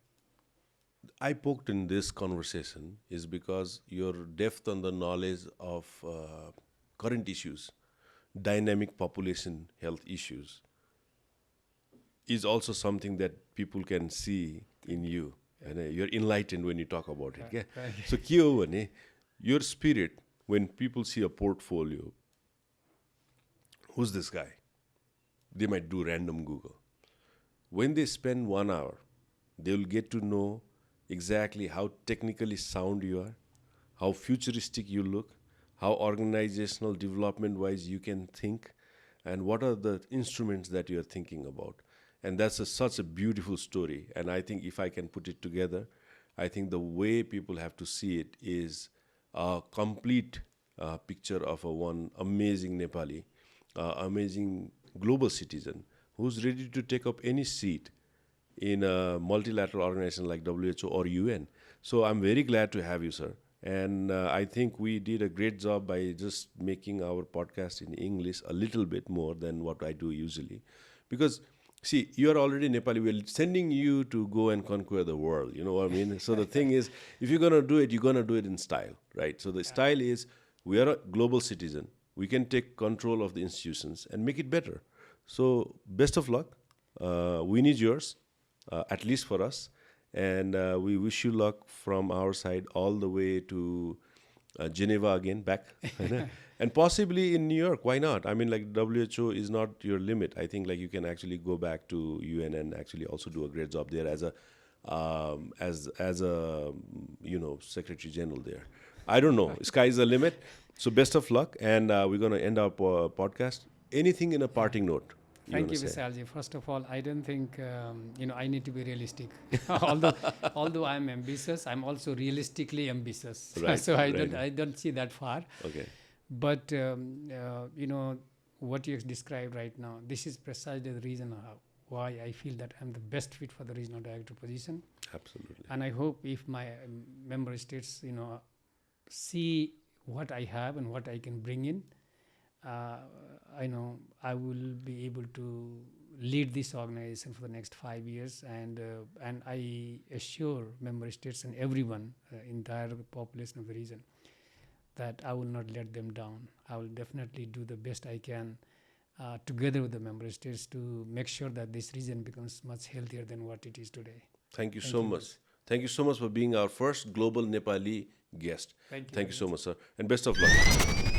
A: I poked in this conversation is because your depth on the knowledge of current issues, dynamic population health issues, is also something that people can see in you. And you're enlightened when you talk about it.
B: Right.
A: So, your spirit, when people see a portfolio, who's this guy? They might do random Google. when they spend 1 hour, they will get to know exactly how technically sound you are, how futuristic you look, how organizational development wise you can think, and what are the instruments that you are thinking about. And that's such a beautiful story. And I think if I can put it together, I think the way people have to see it is a complete picture of one amazing Nepali, amazing global citizen who's ready to take up any seat in a multilateral organization like WHO or UN. So I'm very glad to have you, sir. And I think we did a great job by just making our podcast in English a little bit more than what I do usually. Because, see, you are already Nepali. We're sending you to go and conquer the world. You know what I mean? So the thing is, if you're going to do it, you're going to do it in style, right? So the style is, we are a global citizen. We can take control of the institutions and make it better. So best of luck. We need yours, at least for us. And we wish you luck from our side all the way to Geneva again, back. And possibly in New York, why not? I mean, like, WHO is not your limit. I think like you can actually go back to UN and actually also do a great job there as a Secretary General there. I don't know. Sky's the limit. So best of luck. And we're going to end our podcast. Anything in a parting note?
B: Thank you, Vishalji. First of all, I don't think I need to be realistic. although I'm ambitious, I'm also realistically ambitious.
A: Right,
B: so I don't see that far.
A: Okay.
B: But what you described right now, this is precisely the reason why I feel that I'm the best fit for the regional director position.
A: Absolutely.
B: And I hope if my member states, see what I have and what I can bring in, I know I will be able to lead this organization for the next 5 years, and I assure member states and everyone, entire population of the region, that I will not let them down. I will definitely do the best I can together with the member states to make sure that this region becomes much healthier than what it is today.
A: Thank you so much. Thank you so much for being our first global Nepali guest.
B: Thank you
A: so much, sir. And best of luck.